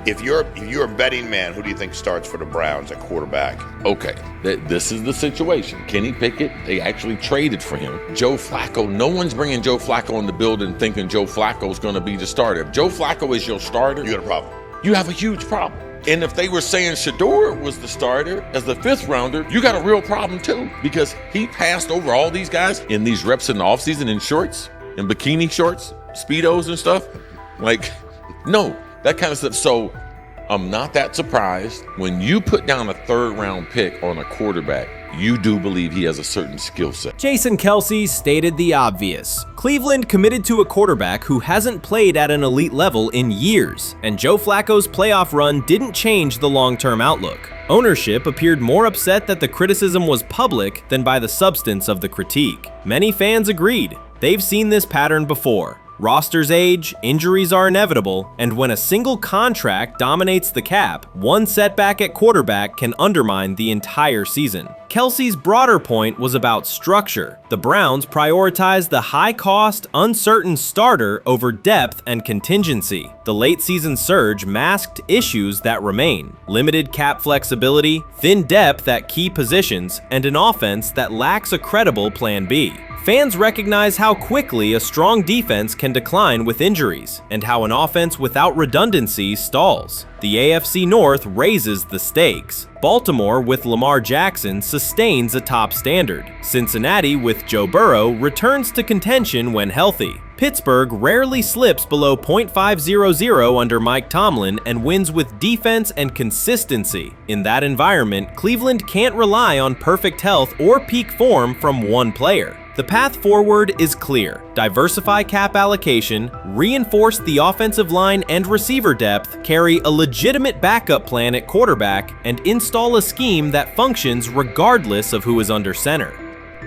If you're a betting man, who do you think starts for the Browns at quarterback?
Okay, this is the situation. Kenny Pickett, they actually traded for him. Joe Flacco, no one's bringing Joe Flacco in the building thinking Joe Flacco's going to be the starter. If Joe Flacco is your starter,
you got a problem.
You have a huge problem. And if they were saying Shedeur was the starter as the 5th rounder, you got a real problem too, because he passed over all these guys in these reps in the offseason in shorts, in bikini shorts, Speedos and stuff. Like, no. That kind of stuff. So I'm not that surprised when you put down a 3rd round pick on a quarterback. You do believe he has a certain skill set.
Jason Kelce stated the obvious. Cleveland committed to a quarterback who hasn't played at an elite level in years, and Joe Flacco's playoff run didn't change the long-term outlook. Ownership appeared more upset that the criticism was public than by the substance of the critique. Many fans agreed. They've seen this pattern before. Rosters age, injuries are inevitable, and when a single contract dominates the cap, one setback at quarterback can undermine the entire season. Kelce's broader point was about structure. The Browns prioritized the high-cost, uncertain starter over depth and contingency. The late-season surge masked issues that remain: limited cap flexibility, thin depth at key positions, and an offense that lacks a credible Plan B. Fans recognize how quickly a strong defense can decline with injuries, and how an offense without redundancy stalls. The AFC North raises the stakes. Baltimore with Lamar Jackson sustains a top standard. Cincinnati with Joe Burrow returns to contention when healthy. Pittsburgh rarely slips below .500 under Mike Tomlin and wins with defense and consistency. In that environment, Cleveland can't rely on perfect health or peak form from one player. The path forward is clear. Diversify cap allocation, reinforce the offensive line and receiver depth, carry a legitimate backup plan at quarterback, and install a scheme that functions regardless of who is under center.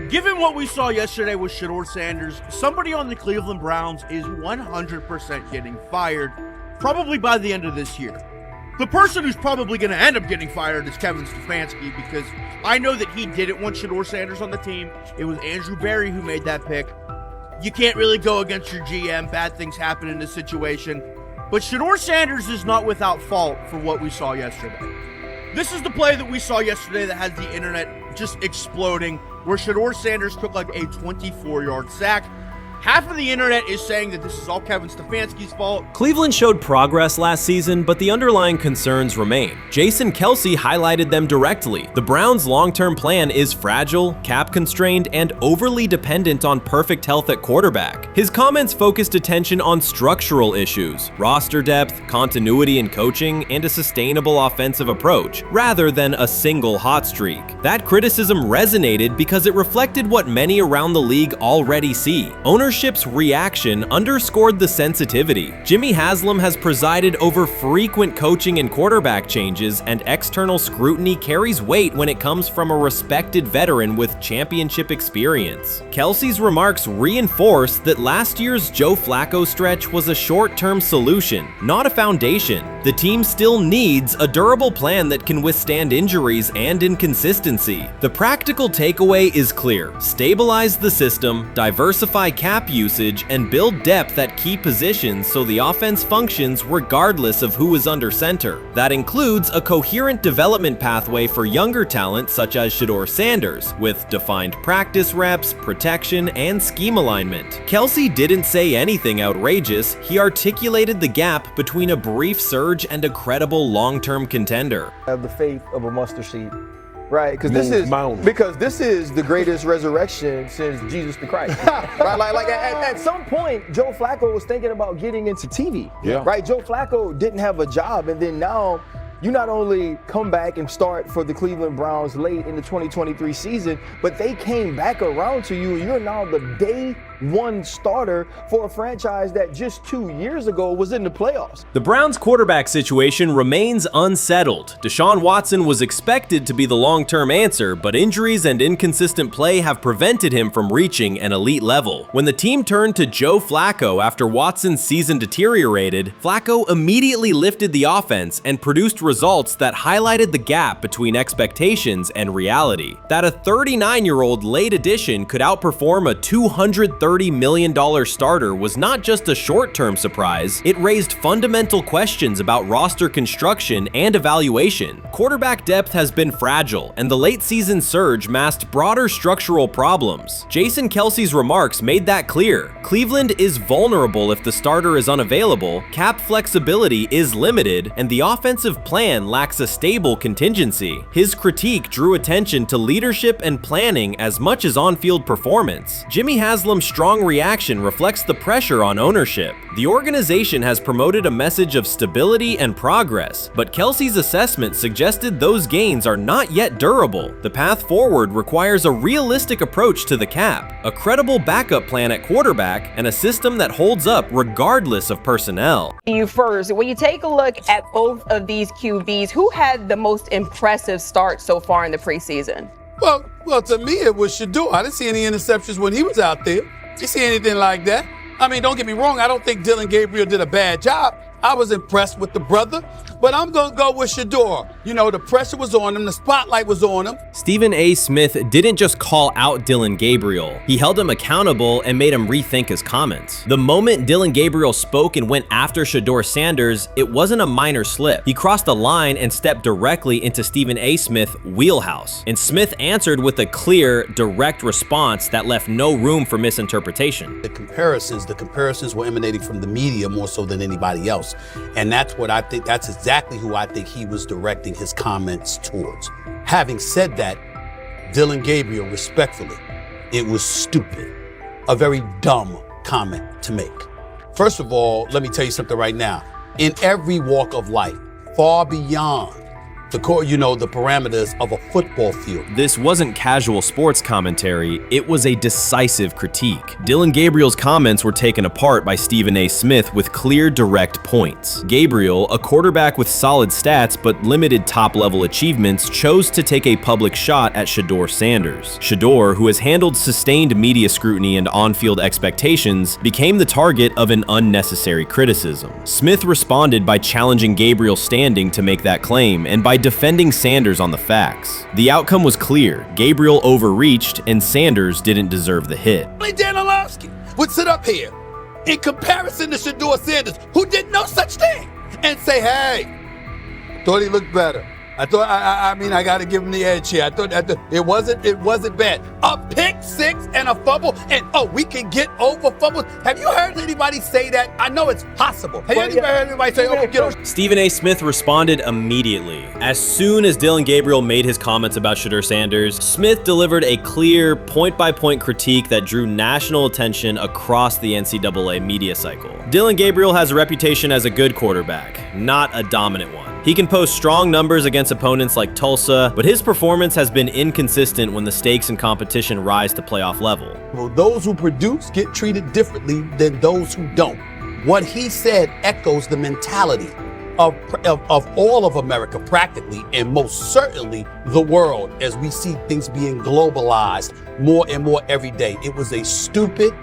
Given what we saw yesterday with Shedeur Sanders, somebody on the Cleveland Browns is 100% getting fired, probably by the end of this year. The person who's probably going to end up getting fired is Kevin Stefanski, because I know that he didn't want Shedeur Sanders on the team. It was Andrew Berry who made that pick. You can't really go against your GM. Bad things happen in this situation. But Shedeur Sanders is not without fault for what we saw yesterday. This is the play that we saw yesterday that has the internet just exploding, where Shedeur Sanders took like a 24-yard sack. Half of the internet is saying that this is all Kevin Stefanski's fault.
Cleveland showed progress last season, but the underlying concerns remain. Jason Kelce highlighted them directly. The Browns' long-term plan is fragile, cap-constrained, and overly dependent on perfect health at quarterback. His comments focused attention on structural issues, roster depth, continuity in coaching, and a sustainable offensive approach, rather than a single hot streak. That criticism resonated because it reflected what many around the league already see. Ownership
leadership's reaction underscored the sensitivity. Jimmy Haslam has presided over frequent coaching and quarterback changes, and external scrutiny carries weight when it comes from a respected veteran with championship experience. Kelsey's remarks reinforce that last year's Joe Flacco stretch was a short-term solution, not a foundation. The team still needs a durable plan that can withstand injuries and inconsistency. The practical takeaway is clear: stabilize the system, diversify cap usage, and build depth at key positions so the offense functions regardless of who is under center. That includes a coherent development pathway for younger talent such as Shedeur Sanders, with defined practice reps, protection, and scheme alignment. Kelsey didn't say anything outrageous. He articulated the gap between a brief surge and a credible long-term contender.
Have the faith of a mustard seed, right? Because this is the greatest resurrection since Jesus the Christ, right? Like at some point, Joe Flacco was thinking about getting into TV, right? Joe Flacco didn't have a job, and then now you not only come back and start for the Cleveland Browns late in the 2023 season, but they came back around to you. You're now the day one starter for a franchise that just 2 years ago was in the playoffs.
The Browns' quarterback situation remains unsettled. Deshaun Watson was expected to be the long-term answer, but injuries and inconsistent play have prevented him from reaching an elite level. When the team turned to Joe Flacco after Watson's season deteriorated, Flacco immediately lifted the offense and produced results that highlighted the gap between expectations and reality. That a 39-year-old late addition could outperform a $230 million starter was not just a short-term surprise, it raised fundamental questions about roster construction and evaluation. Quarterback depth has been fragile, and the late-season surge masked broader structural problems. Jason Kelsey's remarks made that clear. Cleveland is vulnerable if the starter is unavailable, cap flexibility is limited, and the offensive plan lacks a stable contingency. His critique drew attention to leadership and planning as much as on-field performance. Jimmy Haslam's strong reaction reflects the pressure on ownership. The organization has promoted a message of stability and progress, but Kelsey's assessment suggested those gains are not yet durable. The path forward requires a realistic approach to the cap, a credible backup plan at quarterback, and a system that holds up regardless of personnel.
You first, when you take a look at both of these QBs, who had the most impressive start so far in the preseason?
Well, to me, it was Shedeur. I didn't see any interceptions when he was out there. Did you see anything like that? I mean, don't get me wrong. I don't think Dillon Gabriel did a bad job. I was impressed with the brother, but I'm going to go with Shedeur. You know, the pressure was on him. The spotlight was on him.
Stephen A. Smith didn't just call out Dillon Gabriel. He held him accountable and made him rethink his comments. The moment Dillon Gabriel spoke and went after Shedeur Sanders, it wasn't a minor slip. He crossed the line and stepped directly into Stephen A. Smith's wheelhouse. And Smith answered with a clear, direct response that left no room for misinterpretation.
The comparisons were emanating from the media more so than anybody else. And that's what I think, that's exactly who I think he was directing his comments towards. Having said that, Dillon Gabriel, respectfully, it was stupid. A very dumb comment to make. First of all, let me tell you something right now. In every walk of life, far beyond the parameters of a football field.
This wasn't casual sports commentary, it was a decisive critique. Dillon Gabriel's comments were taken apart by Stephen A. Smith with clear, direct points. Gabriel, a quarterback with solid stats but limited top-level achievements, chose to take a public shot at Shedeur Sanders. Shedeur, who has handled sustained media scrutiny and on-field expectations, became the target of an unnecessary criticism. Smith responded by challenging Gabriel's standing to make that claim, and by defending Sanders on the facts. The outcome was clear. Gabriel overreached, and Sanders didn't deserve the hit.
Dan Orlovsky would sit up here in comparison to Shedeur Sanders, who did no such thing, and say, hey, thought he looked better. I thought, I mean, I got to give him the edge here. I thought it wasn't bad. A pick six and a fumble, and we can get over fumbles. Have you heard anybody say that? I know it's possible. Have you ever heard anybody say, we can get over?
Stephen A. Smith responded immediately. As soon as Dillon Gabriel made his comments about Shedeur Sanders, Smith delivered a clear, point-by-point critique that drew national attention across the NCAA media cycle. Dillon Gabriel has a reputation as a good quarterback, not a dominant one.
He can post strong numbers against opponents like Tulsa, but his performance has been inconsistent when the stakes in competition rise to playoff level.
Well, those who produce get treated differently than those who don't. What he said echoes the mentality of all of America practically, and most certainly the world, as we see things being globalized more and more every day. It was a stupid,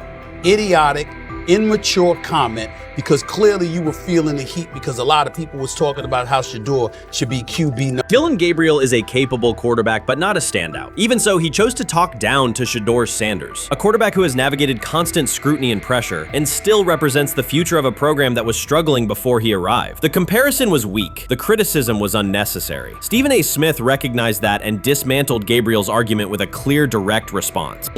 idiotic, immature comment, because clearly you were feeling the heat because a lot of people was talking about how Shedeur should be QB.
Dillon Gabriel is a capable quarterback, but not a standout. Even so, he chose to talk down to Shedeur Sanders, a quarterback who has navigated constant scrutiny and pressure and still represents the future of a program that was struggling before he arrived. The comparison was weak. The criticism was unnecessary. Stephen A. Smith recognized that and dismantled Gabriel's argument with a clear, direct response.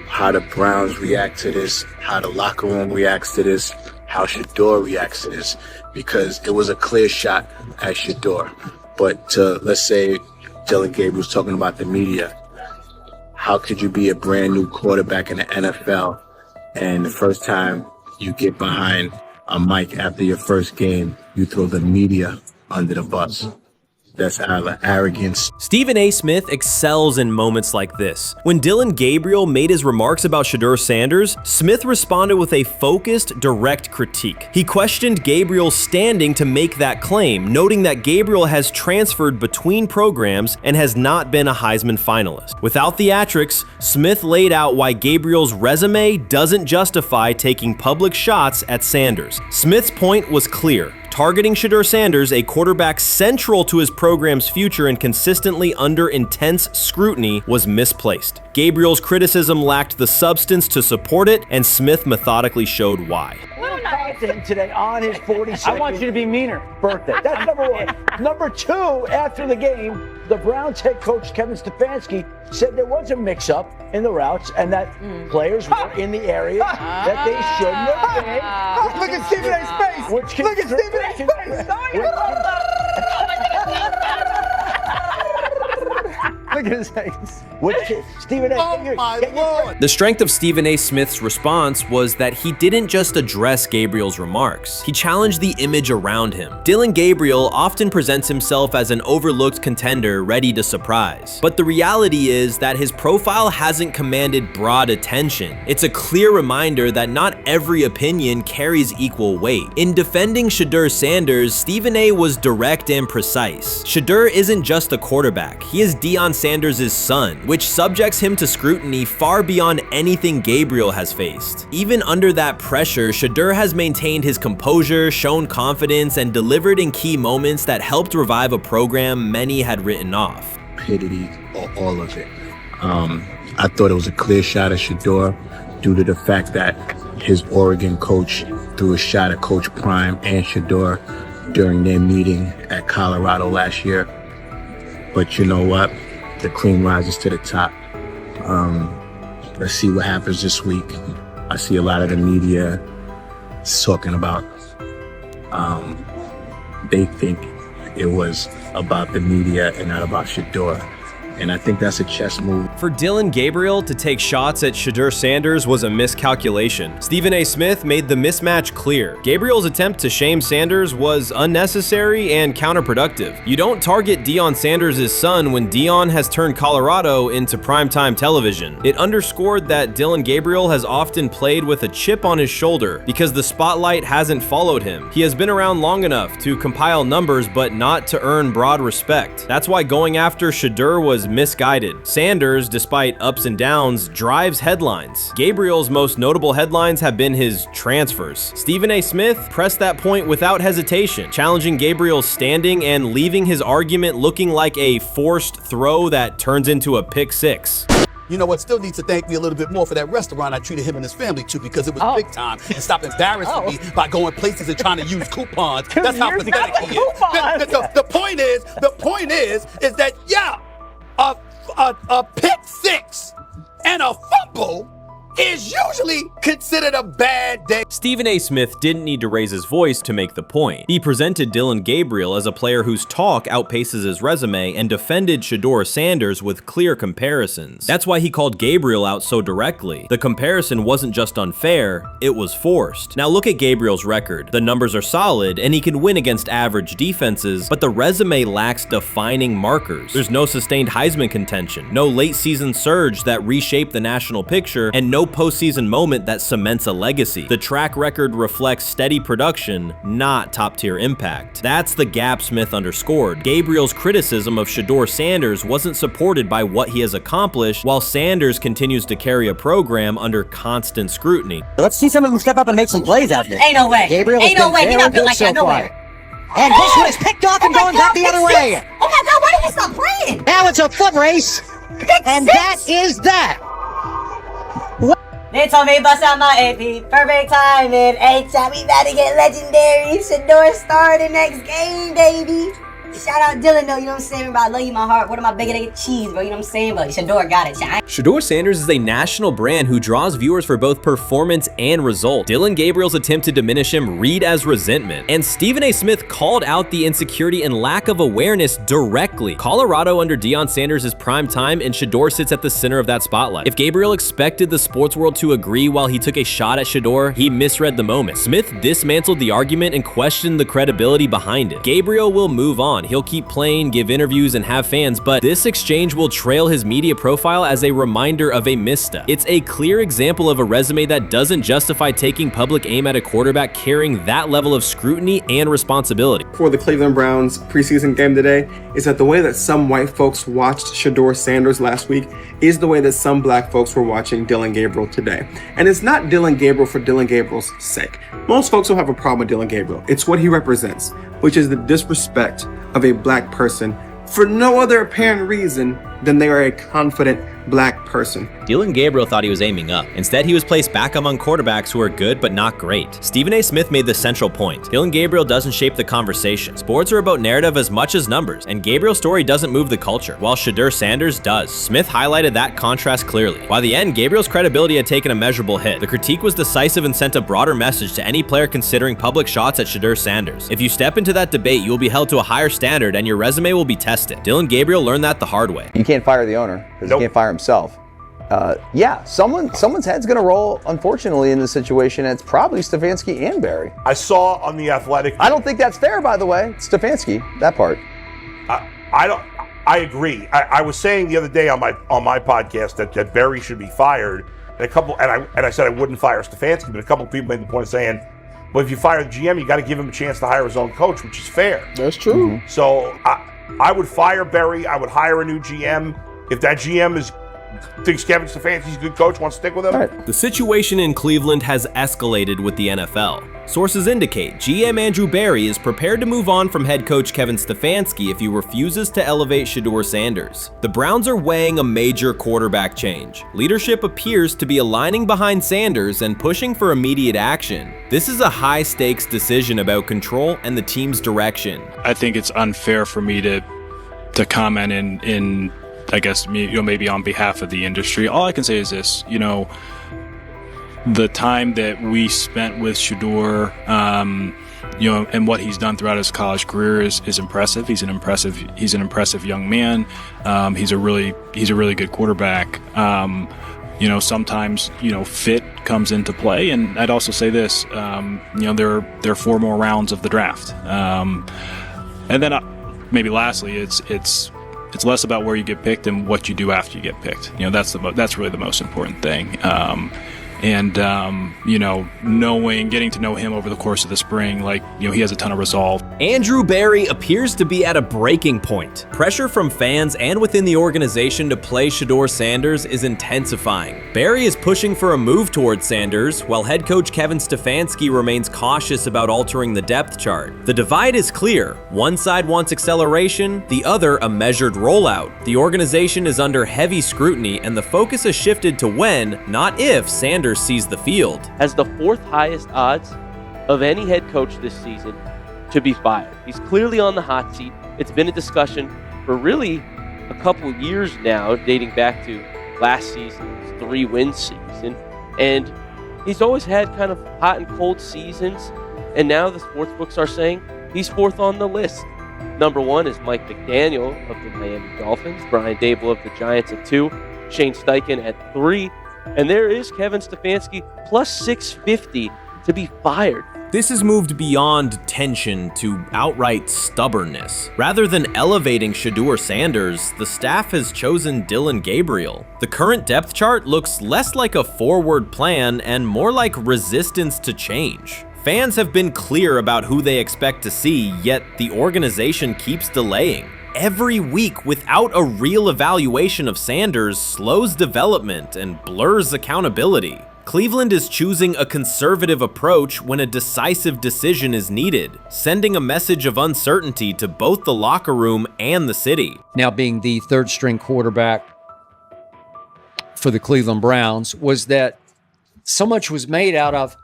How the Browns react to this, how the locker room reacts to this, how Shedeur reacts to this, because it was a clear shot at Shedeur. But let's say Dillon Gabriel's talking about the media. How could you be a brand new quarterback in the NFL and the first time you get behind a mic after your first game, you throw the media under the bus? That's arrogance.
Stephen A. Smith excels in moments like this. When Dillon Gabriel made his remarks about Shedeur Sanders, Smith responded with a focused, direct critique. He questioned Gabriel's standing to make that claim, noting that Gabriel has transferred between programs and has not been a Heisman finalist. Without theatrics, Smith laid out why Gabriel's resume doesn't justify taking public shots at Sanders. Smith's point was clear. Targeting Shedeur Sanders, a quarterback central to his program's future and consistently under intense scrutiny, was misplaced. Gabriel's criticism lacked the substance to support it, and Smith methodically showed why.
Today on his 42nd I want you to be meaner birthday. That's number one. Number two, after the game, the Browns head coach Kevin Stefanski said there was a mix-up in the routes and that players were in the area that they shouldn't have been.
Look at Stephen A's face. Look at Stephen A's face. Look at his face.
Stephen A.
Oh my Lord.
The strength of Stephen A. Smith's response was that he didn't just address Gabriel's remarks. He challenged the image around him. Dillon Gabriel often presents himself as an overlooked contender ready to surprise. But the reality is that his profile hasn't commanded broad attention. It's a clear reminder that not every opinion carries equal weight. In defending Shedeur Sanders, Stephen A. was direct and precise. Shedeur isn't just a quarterback. He is Deion Sanders' son, which subjects him to scrutiny far beyond anything Gabriel has faced. Even under that pressure, Shedeur has maintained his composure, shown confidence, and delivered in key moments that helped revive a program many had written off.
Stupidity or all of it. I thought it was a clear shot at Shedeur due to the fact that his Oregon coach threw a shot at Coach Prime and Shedeur during their meeting at Colorado last year. But you know what? The cream rises to the top. Let's see what happens this week. I see a lot of the media talking about they think it was about the media and not about Shedeur. And I think that's a chess move.
For Dillon Gabriel to take shots at Shedeur Sanders was a miscalculation. Stephen A. Smith made the mismatch clear. Gabriel's attempt to shame Sanders was unnecessary and counterproductive. You don't target Deion Sanders' son when Deion has turned Colorado into primetime television. It underscored that Dillon Gabriel has often played with a chip on his shoulder because the spotlight hasn't followed him. He has been around long enough to compile numbers but not to earn broad respect. That's why going after Shedeur was misguided. Sanders, despite ups and downs, drives headlines. Gabriel's most notable headlines have been his transfers. Stephen A. Smith pressed that point without hesitation, challenging Gabriel's standing and leaving his argument looking like a forced throw that turns into a pick six.
You know what? Still needs to thank me a little bit more for that restaurant I treated him and his family to, because it was big time, and stop embarrassing me by going places and trying to use coupons. That's how pathetic he is. The point is that a pick six and a fumble is usually
considered a bad day.
Stephen A. Smith didn't need to raise his voice to make the point. He presented Dillon Gabriel as a player whose talk outpaces his resume and defended Shedeur Sanders with clear comparisons. That's why he called Gabriel out so directly. The comparison wasn't just unfair, it was forced. Now look at Gabriel's record. The numbers are solid and he can win against average defenses, but the resume lacks defining markers. There's no sustained Heisman contention, no late season surge that reshaped the national picture, and no postseason moment that cements a legacy. The track record reflects steady production, not top-tier impact. That's the gap Smith underscored. Gabriel's criticism of Shedeur Sanders wasn't supported by what he has accomplished, while Sanders continues to carry a program under constant scrutiny.
Let's see some of them step up and make some plays out there.
Ain't no way.
Gabriel
Ain't no way. He's not built like that. No way.
And this one is picked off and going back the other way.
Oh my God, why did he stop playing?
Now it's a foot race. And that is that.
They told me bust out my AP. Perfect timing. H-shot, we about to get legendary. Shedeur starting next game, baby. Shout out Dylan, though, you know what I'm saying? Bro, I love you, my heart. What am I bigger than cheese, bro? You know what I'm saying? But Shedeur got it.
Shedeur Sanders is a national brand who draws viewers for both performance and result. Dillon Gabriel's attempt to diminish him read as resentment. And Stephen A. Smith called out the insecurity and lack of awareness directly. Colorado under Deion Sanders is prime time, and Shedeur sits at the center of that spotlight. If Gabriel expected the sports world to agree while he took a shot at Shedeur, he misread the moment. Smith dismantled the argument and questioned the credibility behind it. Gabriel will move on. He'll keep playing, give interviews, and have fans, but this exchange will trail his media profile as a reminder of a misstep. It's a clear example of a resume that doesn't justify taking public aim at a quarterback carrying that level of scrutiny and responsibility.
For the Cleveland Browns preseason game today is that the way that some white folks watched Shedeur Sanders last week is the way that some black folks were watching Dillon Gabriel today. And it's not Dillon Gabriel for Dillon Gabriel's sake. Most folks don't have a problem with Dillon Gabriel. It's what he represents, which is the disrespect of a black person for no other apparent reason than they are a confident black person.
Dillon Gabriel thought he was aiming up. Instead, he was placed back among quarterbacks who are good but not great. Stephen A. Smith made the central point. Dillon Gabriel doesn't shape the conversation. Sports are about narrative as much as numbers, and Gabriel's story doesn't move the culture, while Shedeur Sanders does. Smith highlighted that contrast clearly. By the end, Gabriel's credibility had taken a measurable hit. The critique was decisive and sent a broader message to any player considering public shots at Shedeur Sanders. If you step into that debate, you will be held to a higher standard and your resume will be tested. Dillon Gabriel learned that the hard way.
You can't fire the owner because he can't fire himself. Yeah, someone's head's going to roll, unfortunately, in this situation. It's probably Stefanski and Barry.
I saw on The Athletic.
I don't think that's fair, by the way. Stefanski, that part.
I agree. I was saying the other day on my podcast that Barry should be fired. And I said I wouldn't fire Stefanski, but a couple of people made the point of saying, well, if you fire the GM, you got to give him a chance to hire his own coach, which is fair.
That's true.
Mm-hmm. So I would fire Barry. I would hire a new GM. If that GM thinks Kevin Stefanski's a good coach, wants to stick with him.
Right. The situation in Cleveland has escalated with the NFL. Sources indicate GM Andrew Barry is prepared to move on from head coach Kevin Stefanski if he refuses to elevate Shedeur Sanders. The Browns are weighing a major quarterback change. Leadership appears to be aligning behind Sanders and pushing for immediate action. This is a high-stakes decision about control and the team's direction.
I think it's unfair for me to comment in I guess, maybe on behalf of the industry. All I can say is this, the time that we spent with Shedeur, and what he's done throughout his college career is impressive. He's an impressive young man. He's a really good quarterback. Sometimes, fit comes into play. And I'd also say this, there are 4 more rounds of the draft. And then maybe lastly, it's less about where you get picked and what you do after you get picked. That's really the most important thing. Getting to know him over the course of the spring, he has a ton of resolve.
Andrew Barry appears to be at a breaking point. Pressure from fans and within the organization to play Shedeur Sanders is intensifying. Barry is pushing for a move towards Sanders, while head coach Kevin Stefanski remains cautious about altering the depth chart. The divide is clear. One side wants acceleration, the other a measured rollout. The organization is under heavy scrutiny, and the focus has shifted to when, not if, Sanders sees the field.
Has the 4th highest odds of any head coach this season to be fired. He's clearly on the hot seat. It's been a discussion for really a couple years now, dating back to last season's 3-win season. And He's always had kind of hot and cold seasons, and now the sportsbooks are saying he's fourth on the list. Number 1 is Mike McDaniel of the Miami Dolphins, Brian Dable of the Giants at 2, Shane Steichen at 3, and there is Kevin Stefanski plus 650 to be fired.
This has moved beyond tension to outright stubbornness. Rather than elevating Shedeur Sanders, the staff has chosen Dylan Gabriel. The current depth chart looks less like a forward plan and more like resistance to change. Fans have been clear about who they expect to see, yet the organization keeps delaying. Every week without a real evaluation of Sanders slows development and blurs accountability. Cleveland is choosing a conservative approach when a decisive decision is needed, sending a message of uncertainty to both the locker room and the city.
Now, being the third string quarterback for the Cleveland Browns, was that so much was made out of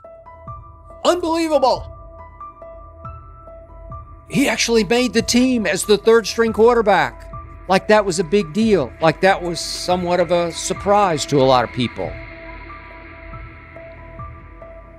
unbelievable. He actually made the team as the third string quarterback. Like that was a big deal. Like that was somewhat of a surprise to a lot of people.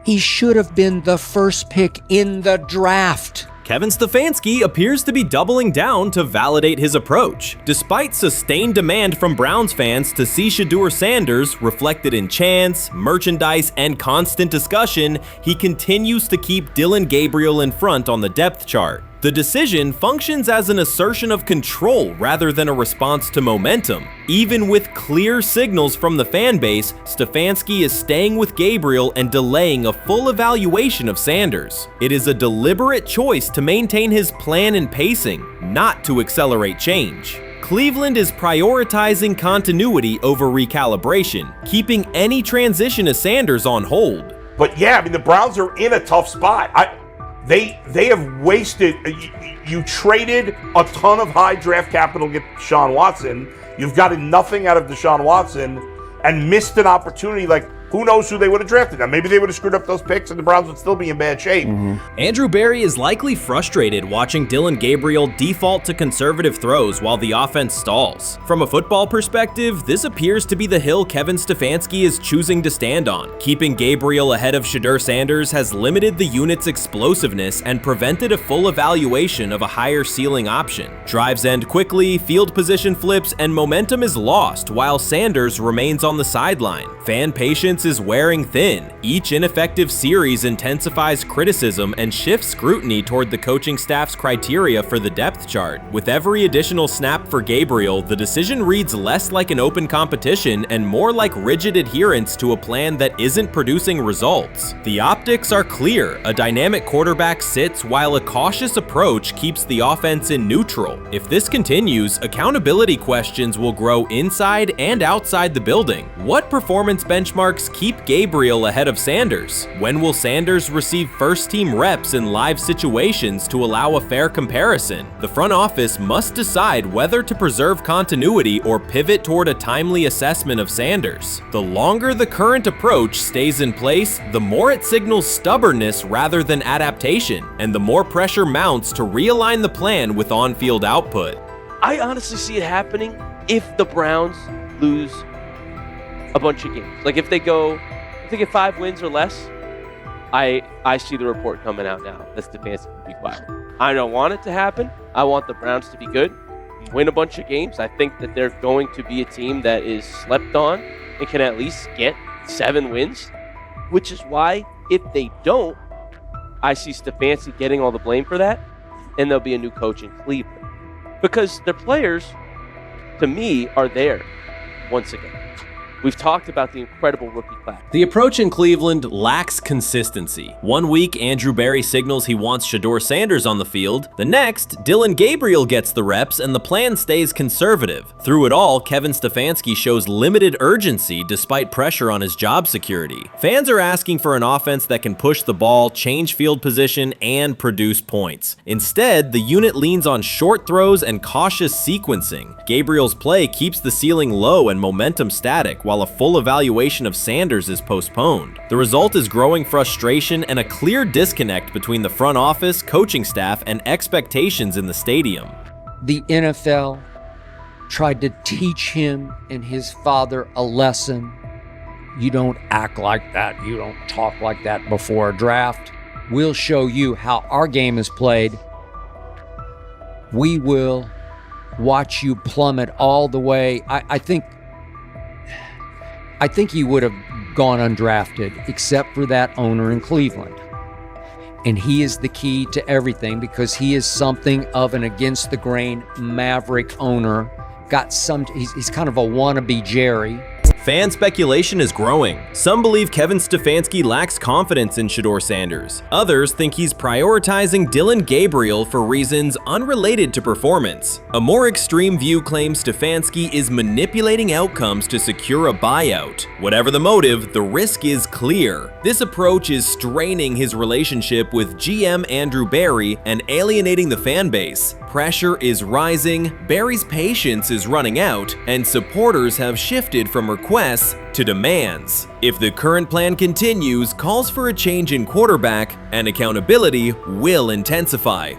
He should have been the first pick in the draft.
Kevin Stefanski appears to be doubling down to validate his approach. Despite sustained demand from Browns fans to see Shedeur Sanders reflected in chants, merchandise, and constant discussion, he continues to keep Dylan Gabriel in front on the depth chart. The decision functions as an assertion of control rather than a response to momentum. Even with clear signals from the fan base, Stefanski is staying with Gabriel and delaying a full evaluation of Sanders. It is a deliberate choice to maintain his plan and pacing, not to accelerate change. Cleveland is prioritizing continuity over recalibration, keeping any transition to Sanders on hold.
But yeah, I mean, the Browns are in a tough spot. They have wasted. You traded a ton of high draft capital to get Deshaun Watson. You've gotten nothing out of Deshaun Watson and missed an opportunity. Like, who knows who they would have drafted? Now, maybe they would have screwed up those picks and the Browns would still be in bad shape.
Andrew Berry is likely frustrated watching Dylan Gabriel default to conservative throws while the offense stalls. From a football perspective, this appears to be the hill Kevin Stefanski is choosing to stand on. Keeping Gabriel ahead of Shedeur Sanders has limited the unit's explosiveness and prevented a full evaluation of a higher ceiling option. Drives end quickly, field position flips, and momentum is lost while Sanders remains on the sideline. Fan patience is wearing thin. Each ineffective series intensifies criticism and shifts scrutiny toward the coaching staff's criteria for the depth chart. With every additional snap for Gabriel, the decision reads less like an open competition and more like rigid adherence to a plan that isn't producing results. The optics are clear. A dynamic quarterback sits while a cautious approach keeps the offense in neutral. If this continues, accountability questions will grow inside and outside the building. What performance benchmarks keep Gabriel ahead of Sanders? When will Sanders receive first-team reps in live situations to allow a fair comparison? The front office must decide whether to preserve continuity or pivot toward a timely assessment of Sanders. The longer the current approach stays in place, the more it signals stubbornness rather than adaptation, and the more pressure mounts to realign the plan with on-field output.
I honestly see it happening if the Browns lose a bunch of games. Like if they get 5 wins or less, I see the report coming out now that Stefanski will be fired. I don't want it to happen. I want the Browns to be good, win a bunch of games. I think that they're going to be a team that is slept on and can at least get 7 wins, which is why if they don't, I see Stefanski getting all the blame for that, and there'll be a new coach in Cleveland. Because their players, to me, are there once again. We've talked about the incredible rookie class.
The approach in Cleveland lacks consistency. One week, Andrew Berry signals he wants Shedeur Sanders on the field. The next, Dylan Gabriel gets the reps and the plan stays conservative. Through it all, Kevin Stefanski shows limited urgency despite pressure on his job security. Fans are asking for an offense that can push the ball, change field position, and produce points. Instead, the unit leans on short throws and cautious sequencing. Gabriel's play keeps the ceiling low and momentum static, while a full evaluation of Sanders is postponed. The result is growing frustration and a clear disconnect between the front office, coaching staff, and expectations in the stadium.
The NFL tried to teach him and his father a lesson You don't act like that. You don't talk like that before a draft. We'll show you how our game is played. We will watch you plummet all the way. I think he would have gone undrafted except for that owner in Cleveland. And he is the key to everything because he is something of an against the grain maverick owner. He's kind of a wannabe Jerry.
Fan speculation is growing. Some believe Kevin Stefanski lacks confidence in Shedeur Sanders. Others think he's prioritizing Dillon Gabriel for reasons unrelated to performance. A more extreme view claims Stefanski is manipulating outcomes to secure a buyout. Whatever the motive, the risk is clear. This approach is straining his relationship with GM Andrew Berry and alienating the fan base. Pressure is rising, Berry's patience is running out, and supporters have shifted from requests to demands. If the current plan continues, calls for a change in quarterback and accountability will intensify.